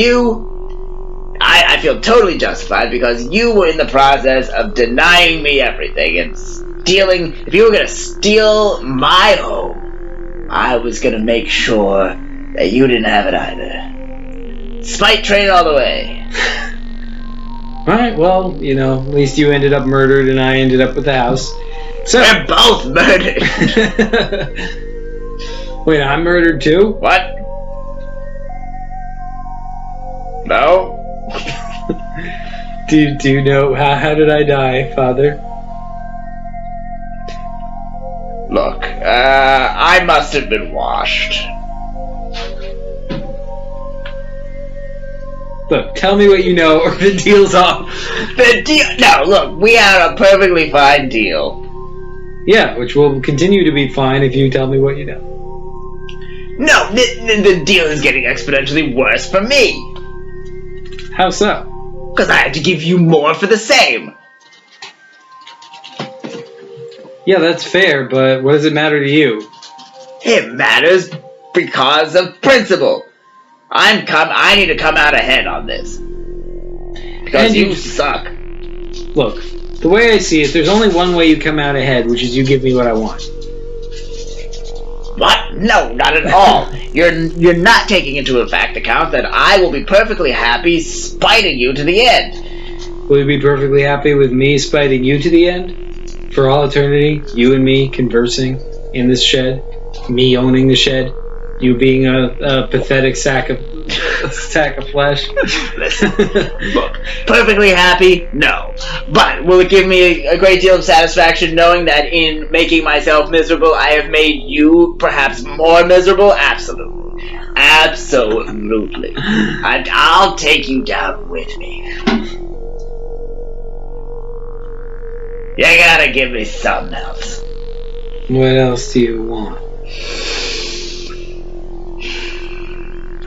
I feel totally justified because you were in the process of denying me everything and stealing. If you were going to steal my home, I was going to make sure that you didn't have it either. Spite train all the way. Alright, well, at least you ended up murdered and I ended up with the house. So We're both murdered. Wait, I'm murdered too? What? No? Do you know how did I die, Father? Look, I must have been washed. Look, tell me what you know or the deal's off. The deal? No, look, we had a perfectly fine deal. Yeah, which will continue to be fine if you tell me what you know. No, the deal is getting exponentially worse for me. How so? Because I had to give you more for the same. Yeah, that's fair, but what does it matter to you? It matters because of principle. I need to come out ahead on this. Because And you suck. Look, the way I see it, there's only one way you come out ahead, which is you give me what I want. What? No, not at all. You're not taking into account that I will be perfectly happy spiting you to the end. Will you be perfectly happy with me spiting you to the end? For all eternity, you and me conversing in this shed, me owning the shed, you being a pathetic sack of flesh. Listen, look, perfectly happy? No. But will it give me a great deal of satisfaction knowing that in making myself miserable, I have made you perhaps more miserable? Absolutely. Absolutely. I'll take you down with me. You gotta give me something else. What else do you want?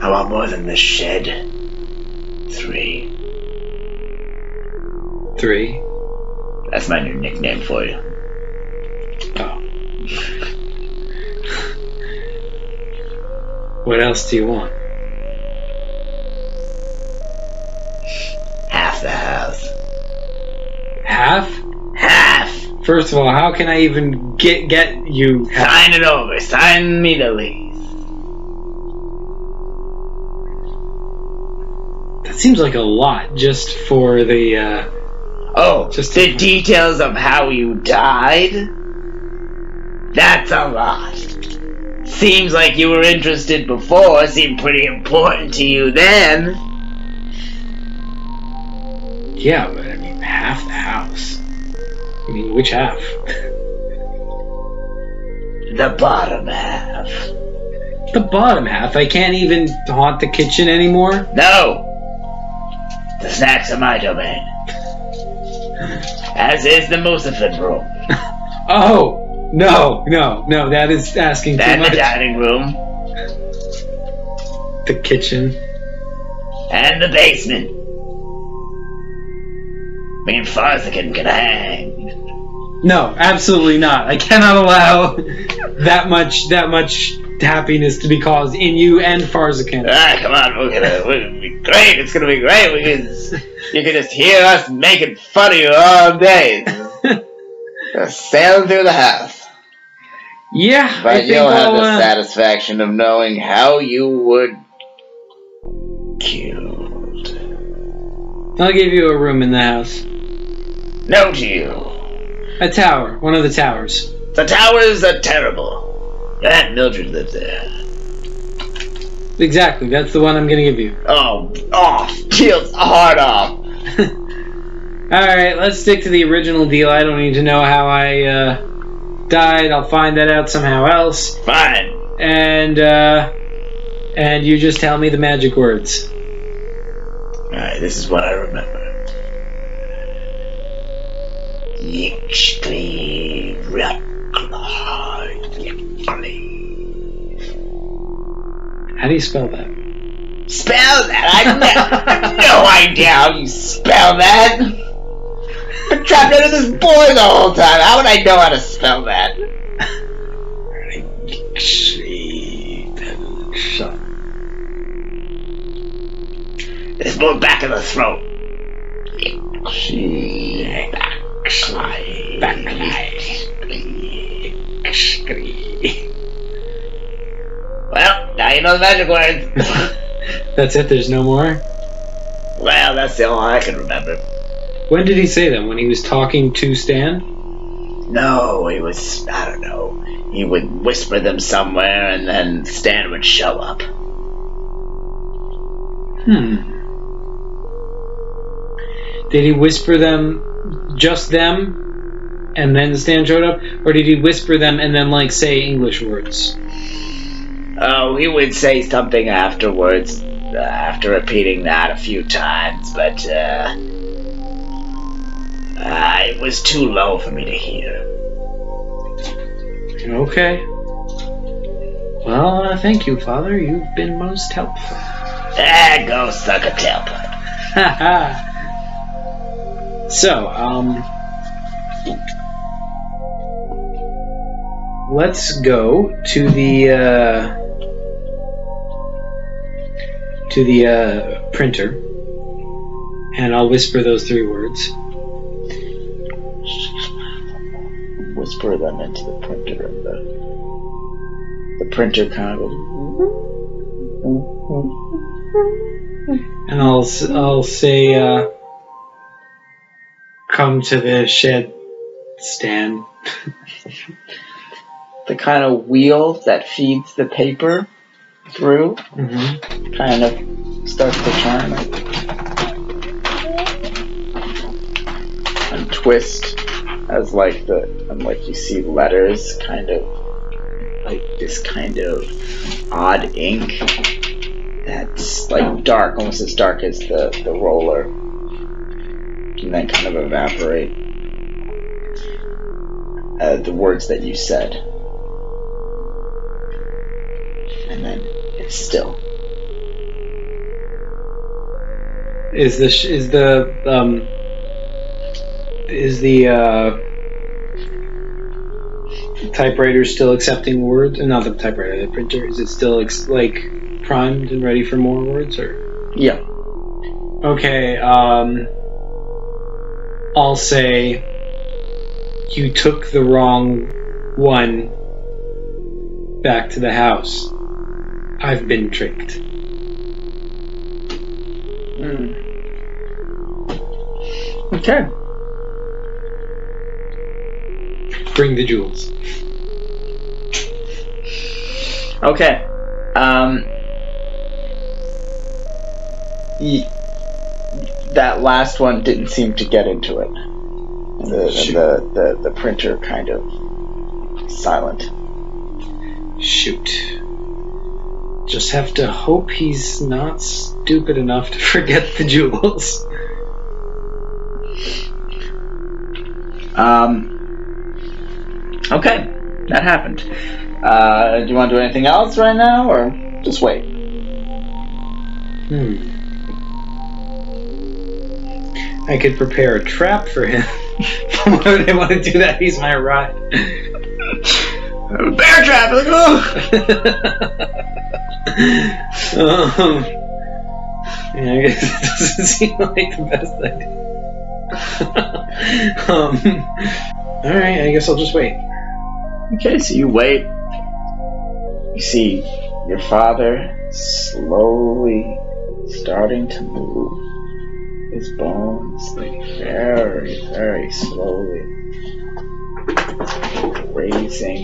I want more than the shed. 3. 3? That's my new nickname for you. Oh. What else do you want? Half the house. Half? Half! First of all, how can I even get you half? Sign it over. Sign me the lease. That seems like a lot just for the, Just the details of how you died? That's a lot. Seems like you were interested before, seemed pretty important to you then. Yeah, but I mean, half the house. I mean, which half? The bottom half. The bottom half? I can't even haunt the kitchen anymore? No! The snacks are my domain. As is the Musafin room. Oh! No, that is asking too And much. the dining room. The kitchen. And the basement. Me and Farzigan can hang. No, absolutely not. I cannot allow that much happiness to be caused in you and Farzikan. Come on, we're gonna be great. It's gonna be great. You can just hear us making fun of you all day. Sailing through the house. Yeah, but you'll have the satisfaction of knowing how you were killed. I'll give you a room in the house. No to you. A tower. One of the towers. The towers are terrible. Your Aunt Mildred lived there. Exactly. That's the one I'm going to give you. Oh, peels hard off. Alright, let's stick to the original deal. I don't need to know how I died. I'll find that out somehow else. Fine. And you just tell me the magic words. Alright, this is what I remember. How do you spell that? Spell that? I have no idea how you spell that. I've been trapped under this board the whole time. How would I know how to spell that? It's more back of the throat. Well, now you know the magic words. That's it? There's no more? Well, that's the only I can remember. When did he say them? When he was talking to Stan? No, he was, I don't know. He would whisper them somewhere and then Stan would show up. Did he whisper them, just them, and then Stan showed up? Or did he whisper them and then, like, say English words? Oh, he would say something afterwards, after repeating that a few times, but, it was too low for me to hear. Okay. Well, thank you, Father. You've been most helpful. Go suck a tailpipe. Haha. So, let's go to the printer, and I'll whisper those 3 words. Whisper them into the printer, and the printer kind of goes. And I'll say, come to the shed, Stan. The kind of wheel that feeds the paper through kind of starts to turn and twist as like you see letters kind of like this kind of odd ink that's like dark, almost as dark as the roller, and then kind of evaporate the words that you said, and then it's still. Is the typewriter still accepting words? Not the typewriter, the printer. Is it still primed and ready for more words? Or yeah. Okay. I'll say you took the wrong one back to the house. I've been tricked. Okay. Bring the jewels. Okay. That last one didn't seem to get into it. The printer kind of silent. Shoot. Just have to hope he's not stupid enough to forget the jewels. Okay, that happened. Do you want to do anything else right now, or just wait? I could prepare a trap for him. Why would I want to do that? He's my ride. Bear trap! Like, yeah, I guess it doesn't seem like the best idea. Alright, I guess I'll just wait. Okay, so you wait. You see your father slowly starting to move his bones, like very, very slowly, raising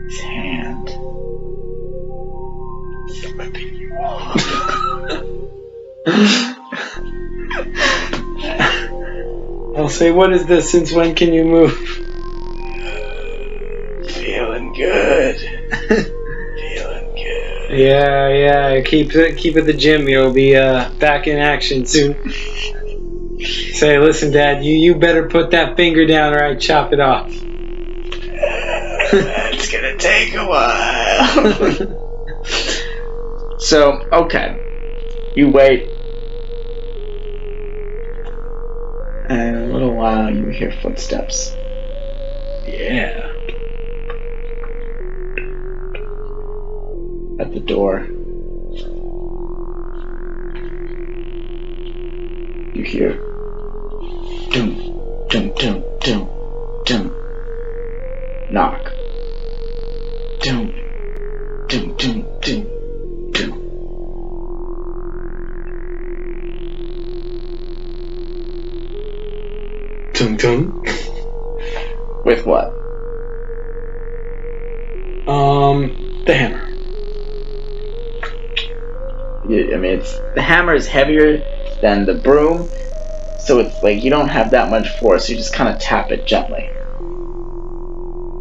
his hand, flipping you off. I'll say, what is this? Since when can you move? Feeling good. Feeling good. Yeah. Keep at the gym. You'll be back in action soon. Say, listen, Dad, you better put that finger down or I chop it off. It's gonna take a while. So, okay. You wait. And in a little while you hear footsteps. Yeah. At the door. You hear dum dum dum dum dum. Knock. Dum dum dum dum dum. Tum tum. With what? The hammer. I mean, the hammer is heavier than the broom, so it's like you don't have that much force. You just kind of tap it gently.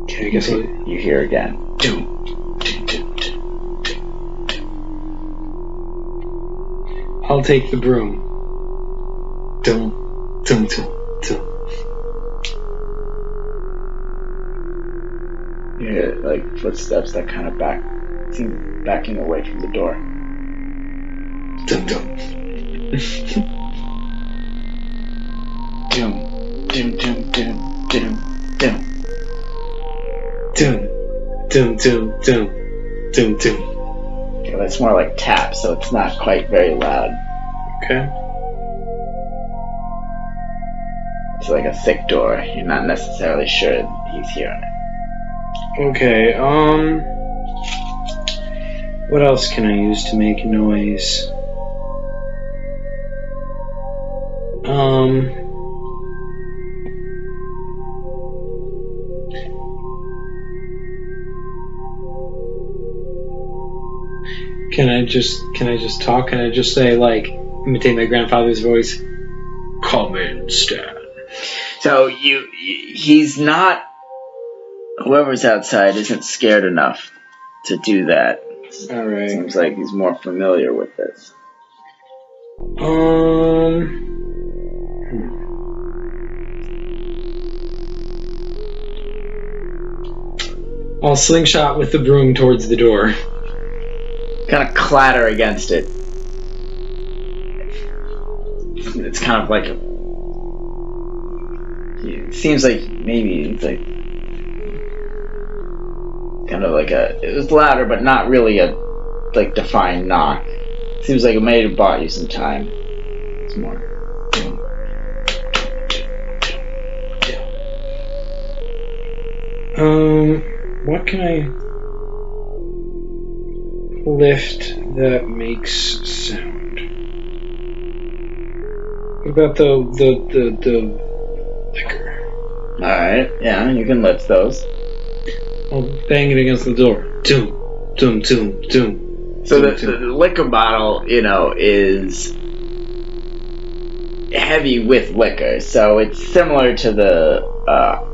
Okay, I guess you hear again. Doom. I'll take the broom. Dum dum dum dum. You hear like footsteps that kind of seem backing away from the door. Dum dum. Doom, doom, doom, doom, doom, doom. Doom, doom, doom, doom, doom, doom. Okay, that's more like tap, so it's not quite very loud. Okay. It's like a thick door. You're not necessarily sure he's hearing it. Okay, what else can I use to make noise? Can I just talk? Can I just say, like, imitate my grandfather's voice? Come in, Stan. So he's not. Whoever's outside isn't scared enough to do that. All right. Seems like he's more familiar with this. I'll slingshot with the broom towards the door. Kind of clatter against it. It's kind of like it seems like maybe it's like kind of like it was louder, but not really a like defined knock. Seems like it may have bought you some time. It's more. What can I lift that makes sound? What about the liquor? Alright, yeah, you can lift those. I'll bang it against the door. Doom, doom, doom, doom. So the liquor bottle, is heavy with liquor, so it's similar to the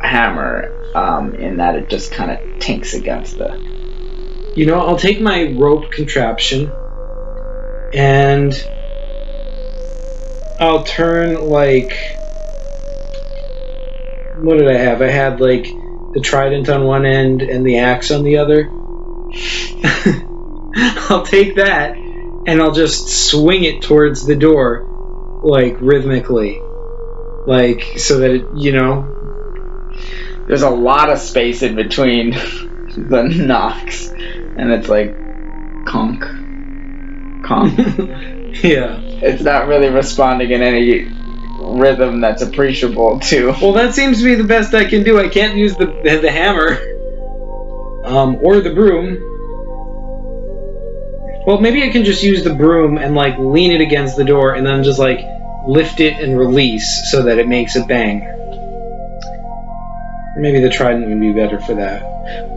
hammer in that it just kind of tinks against the... I'll take my rope contraption and I'll turn, like... What did I have? I had, like, the trident on one end and the axe on the other. I'll take that and I'll just swing it towards the door like, rhythmically. Like, so that it, you know... There's a lot of space in between the knocks, and it's like, conk, conk. Yeah. It's not really responding in any rhythm that's appreciable to... Well, that seems to be the best I can do. I can't use the hammer. Or the broom. Well, maybe I can just use the broom and, like, lean it against the door and then just, like, lift it and release so that it makes a bang. Maybe the trident would be better for that.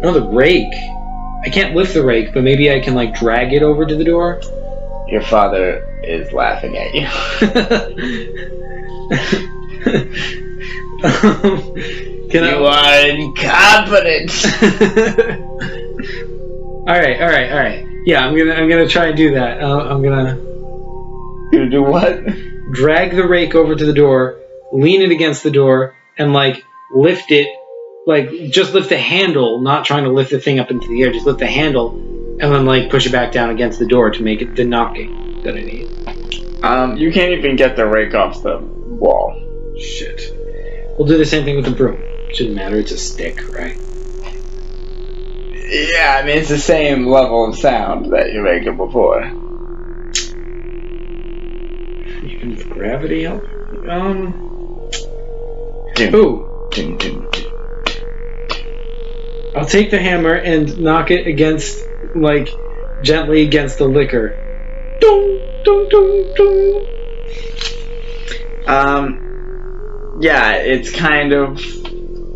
No, the rake. I can't lift the rake, but maybe I can, like, drag it over to the door. Your father is laughing at you. You are incompetent. All right. Yeah, I'm gonna try and do that. I'm gonna do what? Drag the rake over to the door, lean it against the door, and like lift it. Like just lift the handle, not trying to lift the thing up into the air. Just lift the handle, and then like push it back down against the door to make it the knocking that I need. You can't even get the rake off the wall. Shit. We'll do the same thing with the broom. Shouldn't matter. It's a stick, right? Yeah, I mean, it's the same level of sound that you make it before. Even with gravity help? Ooh. I'll take the hammer and knock it against, like, gently against the liquor. Dong, dong, dong, dong. Yeah, it's kind of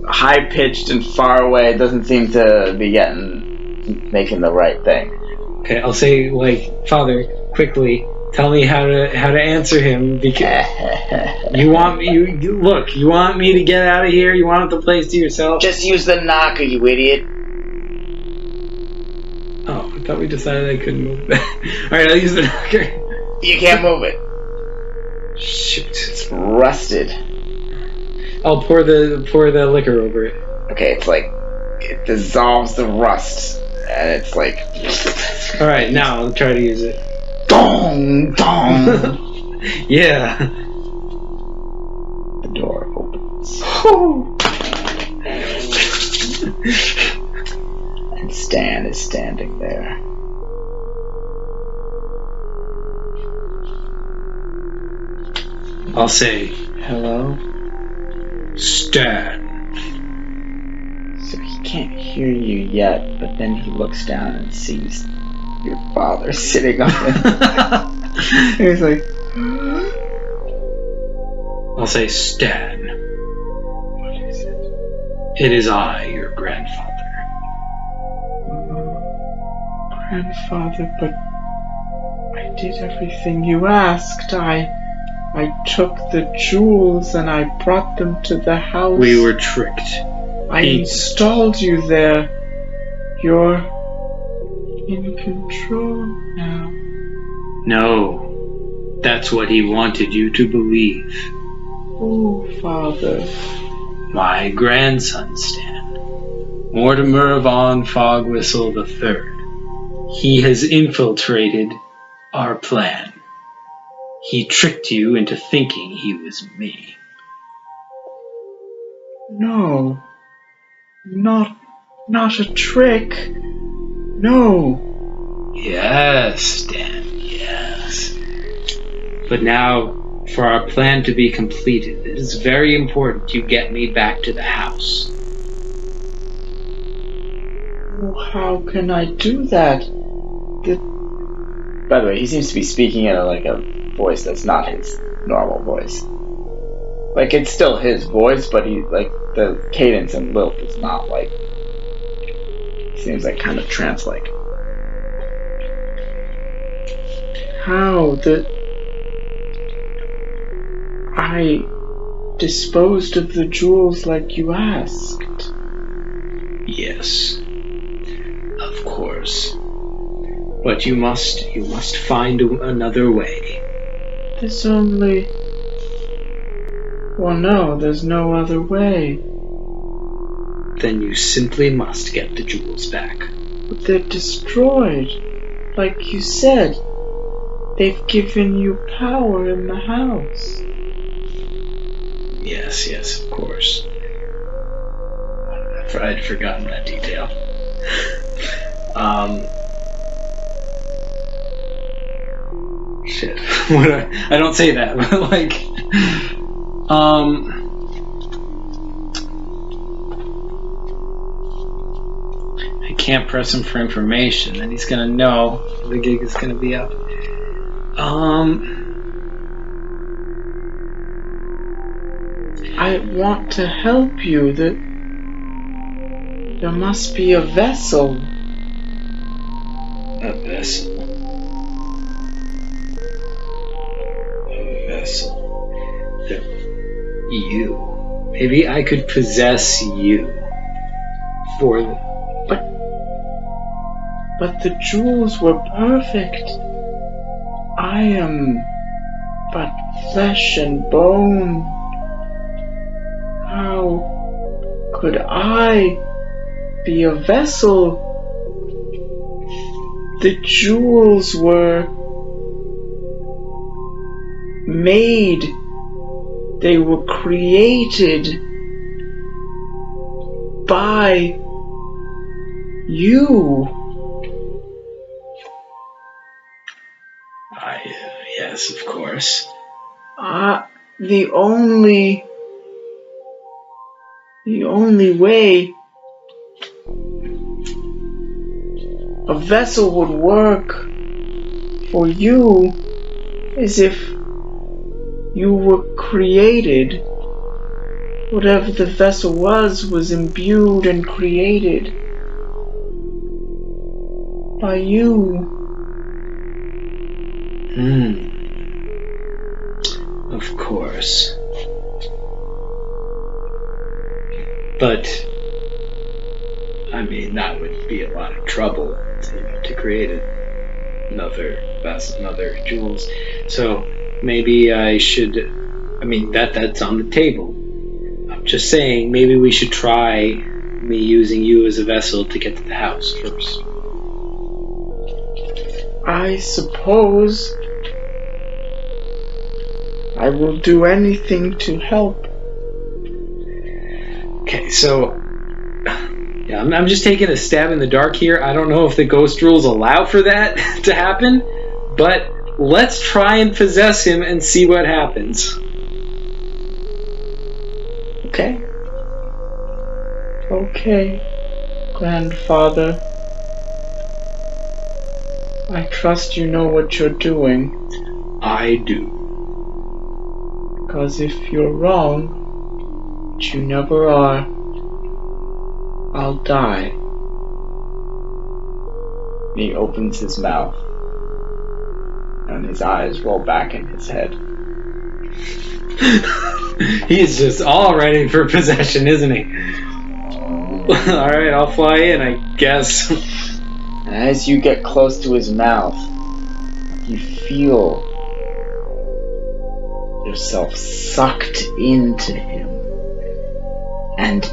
high-pitched and far away. It doesn't seem to be making the right thing. Okay, I'll say, like, Father, quickly, tell me how to answer him, because you want me to get out of here? You want the place to yourself? Just use the knocker, you idiot. Oh, I thought we decided I couldn't move that. Alright, I'll use the knocker. You can't move it. Shoot. It's rusted. I'll pour the liquor over it. Okay, it's like it dissolves the rust, and it's like. All right, now I'll try to use it. Dong dong. Yeah. The door opens. And Stan is standing there. I'll say, hello? Stan. So he can't hear you yet, but then he looks down and sees your father sitting on it. He's like, I'll say, Stan. what is it? It is I, your grandfather. Grandfather, but I did everything you asked. I took the jewels and I brought them to the house. We were tricked. I installed you there. You're in control now. No. That's what he wanted you to believe. Oh, Father. My grandson, Stan. Mortimer von Fogwhistle III. He has infiltrated our plan. He tricked you into thinking he was me. No. Not a trick. No. Yes, Stan, yes. But now, for our plan to be completed, it is very important you get me back to the house. Well, how can I do that? By the way, he seems to be speaking in a voice that's not his normal voice. Like, it's still his voice, but the cadence and lilt is not seems like kind of trance-like. How? I disposed of the jewels like you asked. Yes, of course. But you must find another way. There's only... Well, no, there's no other way. Then you simply must get the jewels back. But they're destroyed. Like you said. they've given you power in the house. Yes, of course. I'd forgotten that detail. Shit. I don't say that, but like, I can't press him for information, and he's gonna know the gig is gonna be up. I want to help you. There must be a vessel. A vessel. You. Maybe I could possess you. But the jewels were perfect. I am but flesh and bone. How could I be a vessel? The jewels were made. They were created by you. Yes, of course. The only way a vessel would work for you is if you were created. Whatever the vessel was imbued and created by you. Of course. But, I mean, that would be a lot of trouble to create another vessel, another jewels. So maybe I should, that's on the table. I'm just saying, maybe we should try me using you as a vessel to get to the house first. I suppose I will do anything to help. Okay, so yeah, I'm just taking a stab in the dark here. I don't know if the ghost rules allow for that to happen, but let's try and possess him and see what happens. Okay, grandfather. I trust you know what you're doing. I do. Because if you're wrong, which you never are, I'll die. He opens his mouth, and his eyes roll back in his head. He's just all ready for possession, isn't he? Alright, I'll fly in, I guess. And as you get close to his mouth, you feel yourself sucked into him and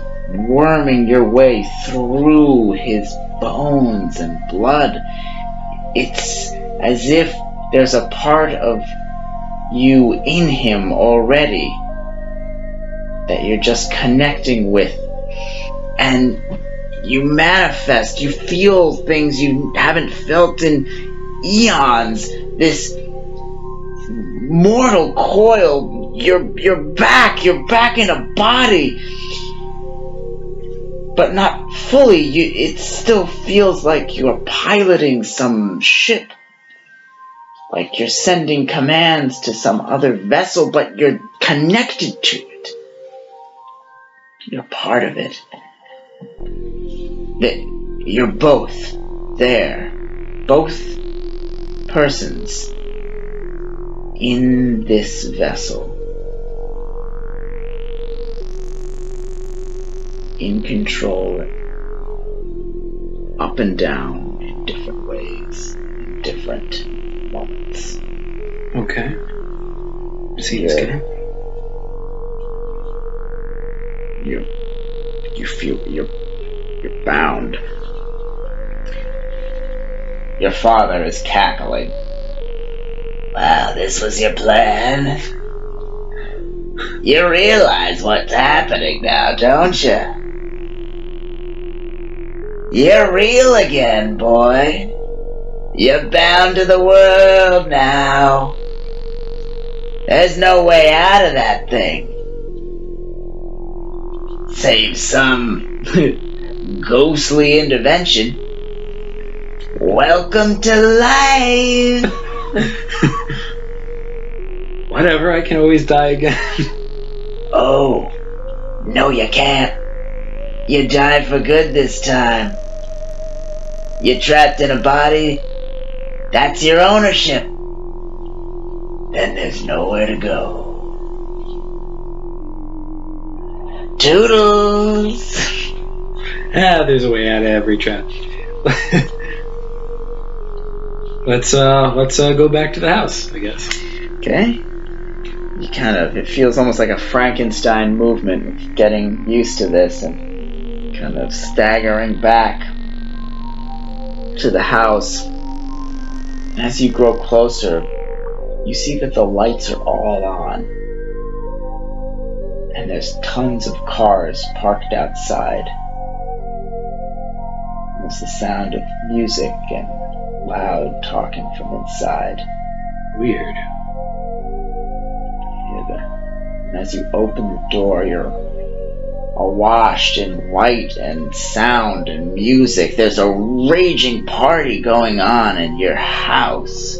worming your way through his bones and blood. It's as if there's a part of you in him already that you're just connecting with, and you manifest, you feel things you haven't felt in eons. This mortal coil, you're back in a body, but not fully. It still feels like you're piloting some ship, like you're sending commands to some other vessel, but you're connected to it. You're part of it. You're both there, both persons in this vessel, in control, up and down in different ways, in different moments. Okay. Seems good. You feel you're bound. Your father is cackling. Well, this was your plan. You realize what's happening now, don't you? You're real again, boy. You're bound to the world now. There's no way out of that thing. Save some ghostly intervention. Welcome to life! Whatever, I can always die again. Oh, no you can't. You died for good this time. You're trapped in a body. That's your ownership. Then there's nowhere to go. Toodles! There's a way out of every trap. Let's go back to the house, I guess. Okay. It feels almost like a Frankenstein movement of getting used to this and kind of staggering back to the house. As you grow closer, you see that the lights are all on. And there's tons of cars parked outside. There's the sound of music and loud talking from inside. Weird. And as you open the door, you're awash in light and sound and music. There's a raging party going on in your house.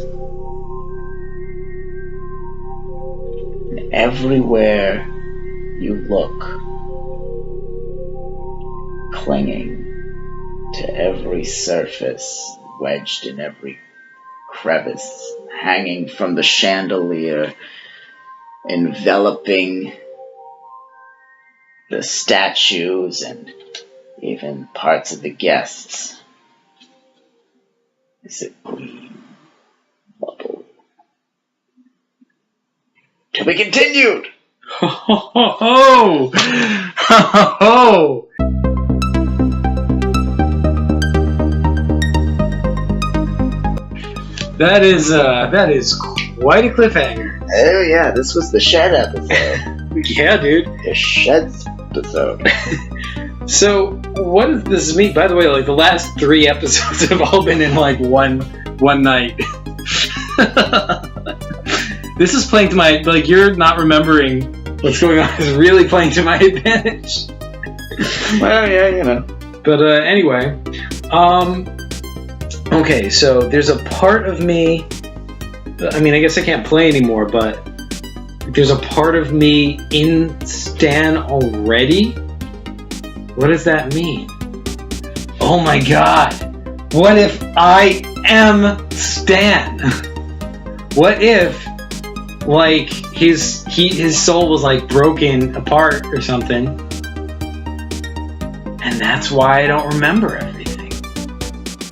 And everywhere you look, clinging to every surface, wedged in every crevice, hanging from the chandelier, enveloping the statues and even parts of the guests, is a green bubble. To be continued! Ho ho ho ho! Ho ho ho! That is quite a cliffhanger. Oh yeah, this was the Shed episode. Yeah, dude. The Shed's episode. So, what does this mean? By the way, like the last 3 episodes have all been in like one night. This is playing to my, like, you're not remembering what's going on is really playing to my advantage. Well, yeah, you know. But anyway, okay, so there's a part of me, I mean, I guess I can't play anymore, but there's a part of me in Stan already? What does that mean? Oh my god! What if I am Stan? What if, like, his soul was, like, broken apart or something, and that's why I don't remember everything?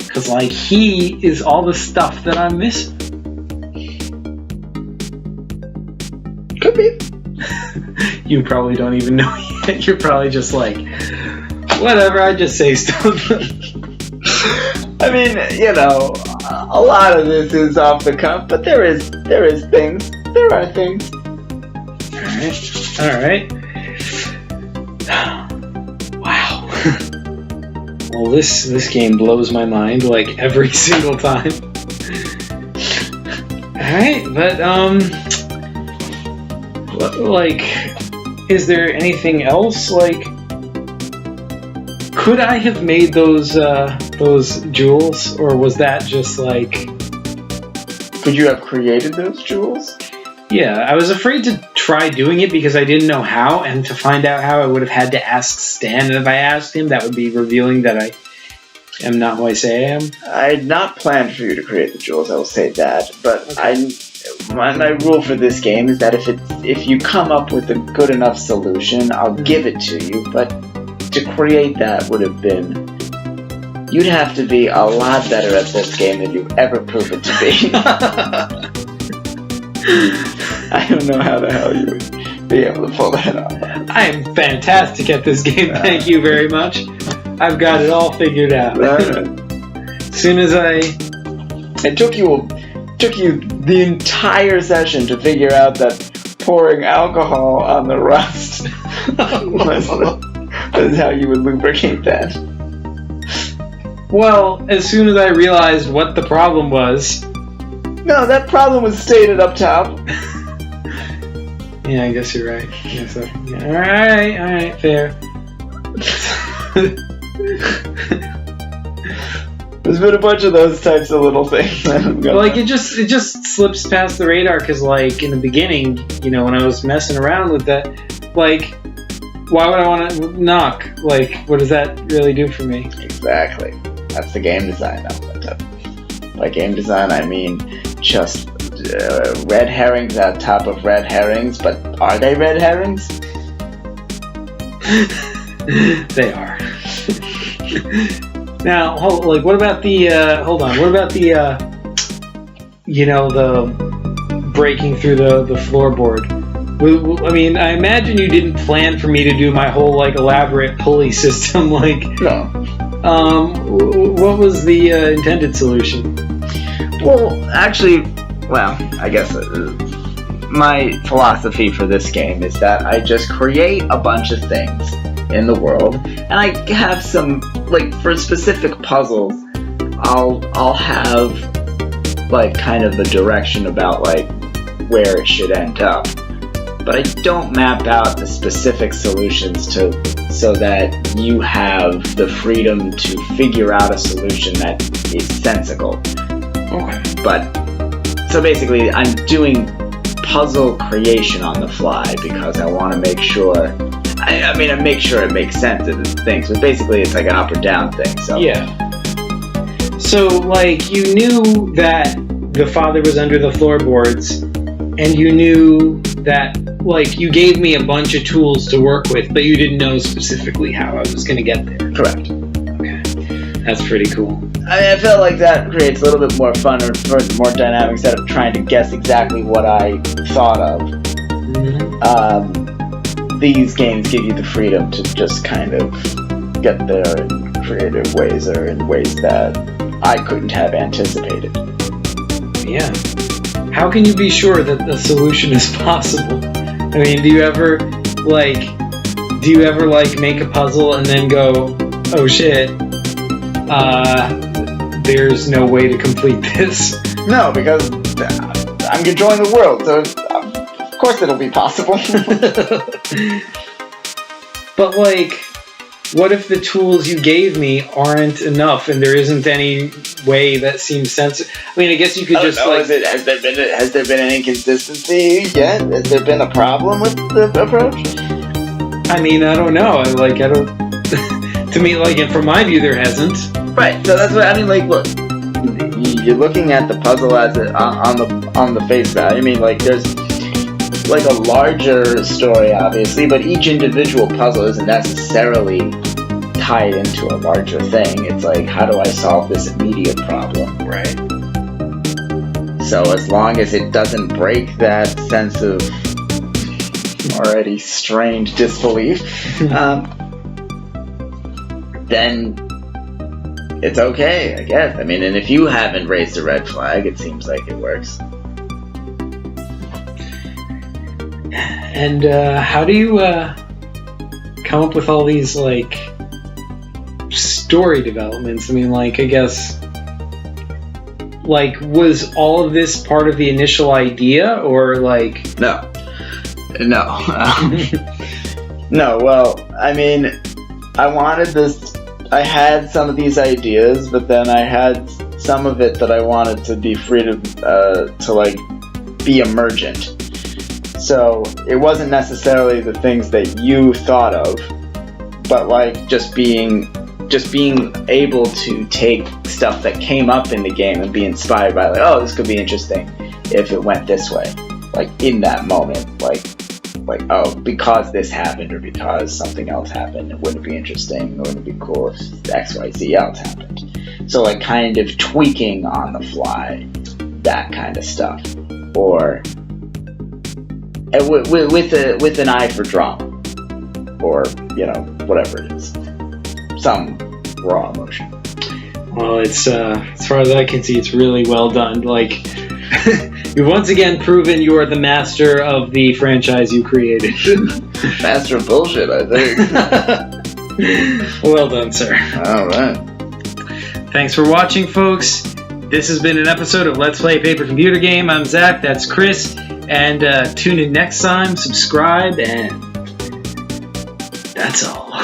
Because, like, he is all the stuff that I'm missing. Could be. You probably don't even know yet. You're probably just like, whatever, I just say stuff. I mean, you know, a lot of this is off the cuff, but there are things. Alright. Wow. Well, this game blows my mind, like, every single time. Alright, but, like, is there anything else? Like, could I have made those jewels, or was that just like? Could you have created those jewels? Yeah, I was afraid to try doing it because I didn't know how, and to find out how I would have had to ask Stan, and if I asked him, that would be revealing that I am not who I say I am. I had not planned for you to create the jewels, I will say that, but okay. My rule for this game is that if you come up with a good enough solution, I'll give it to you, but to create that would have been... You'd have to be a lot better at this game than you've ever proven to be. I don't know how the hell you would be able to pull that off. I am fantastic at this game, thank you very much. I've got it all figured out. As soon as It took you the entire session to figure out that pouring alcohol on the rust was how you would lubricate that. Well, as soon as I realized what the problem was... No, that problem was stated up top. Yeah, I guess you're right. Yeah, alright, fair. There's been a bunch of those types of little things. Like, it just slips past the radar, because, like, in the beginning, you know, when I was messing around with that, like, why would I want to knock? Like, what does that really do for me? Exactly. That's the game design element of it. By game design, I mean just red herrings on top of red herrings, but are they red herrings? They are. Now, what about the, what about the, you know, the breaking through the floorboard? I mean, I imagine you didn't plan for me to do my whole, like, elaborate pulley system, like... No. What was the intended solution? Well, actually, I guess my philosophy for this game is that I just create a bunch of things in the world, and I have some, like, for specific puzzles, I'll have, like, kind of a direction about, like, where it should end up. But I don't map out the specific solutions so that you have the freedom to figure out a solution that is sensical. Okay. But, so basically, I'm doing puzzle creation on the fly because I want to make sure, I make sure it makes sense of the things, but basically it's like an up or down thing, so. Yeah. So, like, you knew that the father was under the floorboards, and you knew that, like, you gave me a bunch of tools to work with, but you didn't know specifically how I was going to get there. Correct. Okay. That's pretty cool. I felt like that creates a little bit more fun or more dynamic instead of trying to guess exactly what I thought of. Mm-hmm. These games give you the freedom to just kind of get there in creative ways or in ways that I couldn't have anticipated. Yeah. How can you be sure that the solution is possible? I mean, do you ever make a puzzle and then go, oh shit, there's no way to complete this? No, because I'm controlling the world, so of course it'll be possible. But, like, what if the tools you gave me aren't enough and there isn't any way that seems sensible? I mean, I guess you could just, like... Has there been an inconsistency yet? Has there been a problem with the approach? I mean, I don't know. To me, like, from my view, there hasn't. Right, so that's what I mean, like, look. You're looking at the puzzle as on the face value. I mean, like, there's, like, a larger story, obviously, but each individual puzzle isn't necessarily tied into a larger thing. It's like, how do I solve this immediate problem? Right. So as long as it doesn't break that sense of already strained disbelief, then it's okay, I guess. I mean, and if you haven't raised a red flag, it seems like it works. And how do you come up with all these, like, story developments? I mean, like, I guess, like, was all of this part of the initial idea, or, like... No. No, well, I mean, I wanted this... I had some of these ideas, but then I had some of it that I wanted to be free to like, be emergent. So it wasn't necessarily the things that you thought of, but like just being able to take stuff that came up in the game and be inspired by, like, oh, this could be interesting if it went this way, like in that moment, like oh, because this happened or because something else happened, it wouldn't be interesting, or wouldn't it be cool if X, Y, Z else happened. So like kind of tweaking on the fly, that kind of stuff, or with an eye for drama, or, you know, whatever it is, some raw emotion. Well, it's as far as I can see, it's really well done. Like, You've once again proven you are the master of the franchise you created. Master of bullshit, I think. Well done, sir. All right. Thanks for watching, folks. This has been an episode of Let's Play Paper Computer Game. I'm Zach, that's Chris. And tune in next time, subscribe, and that's all.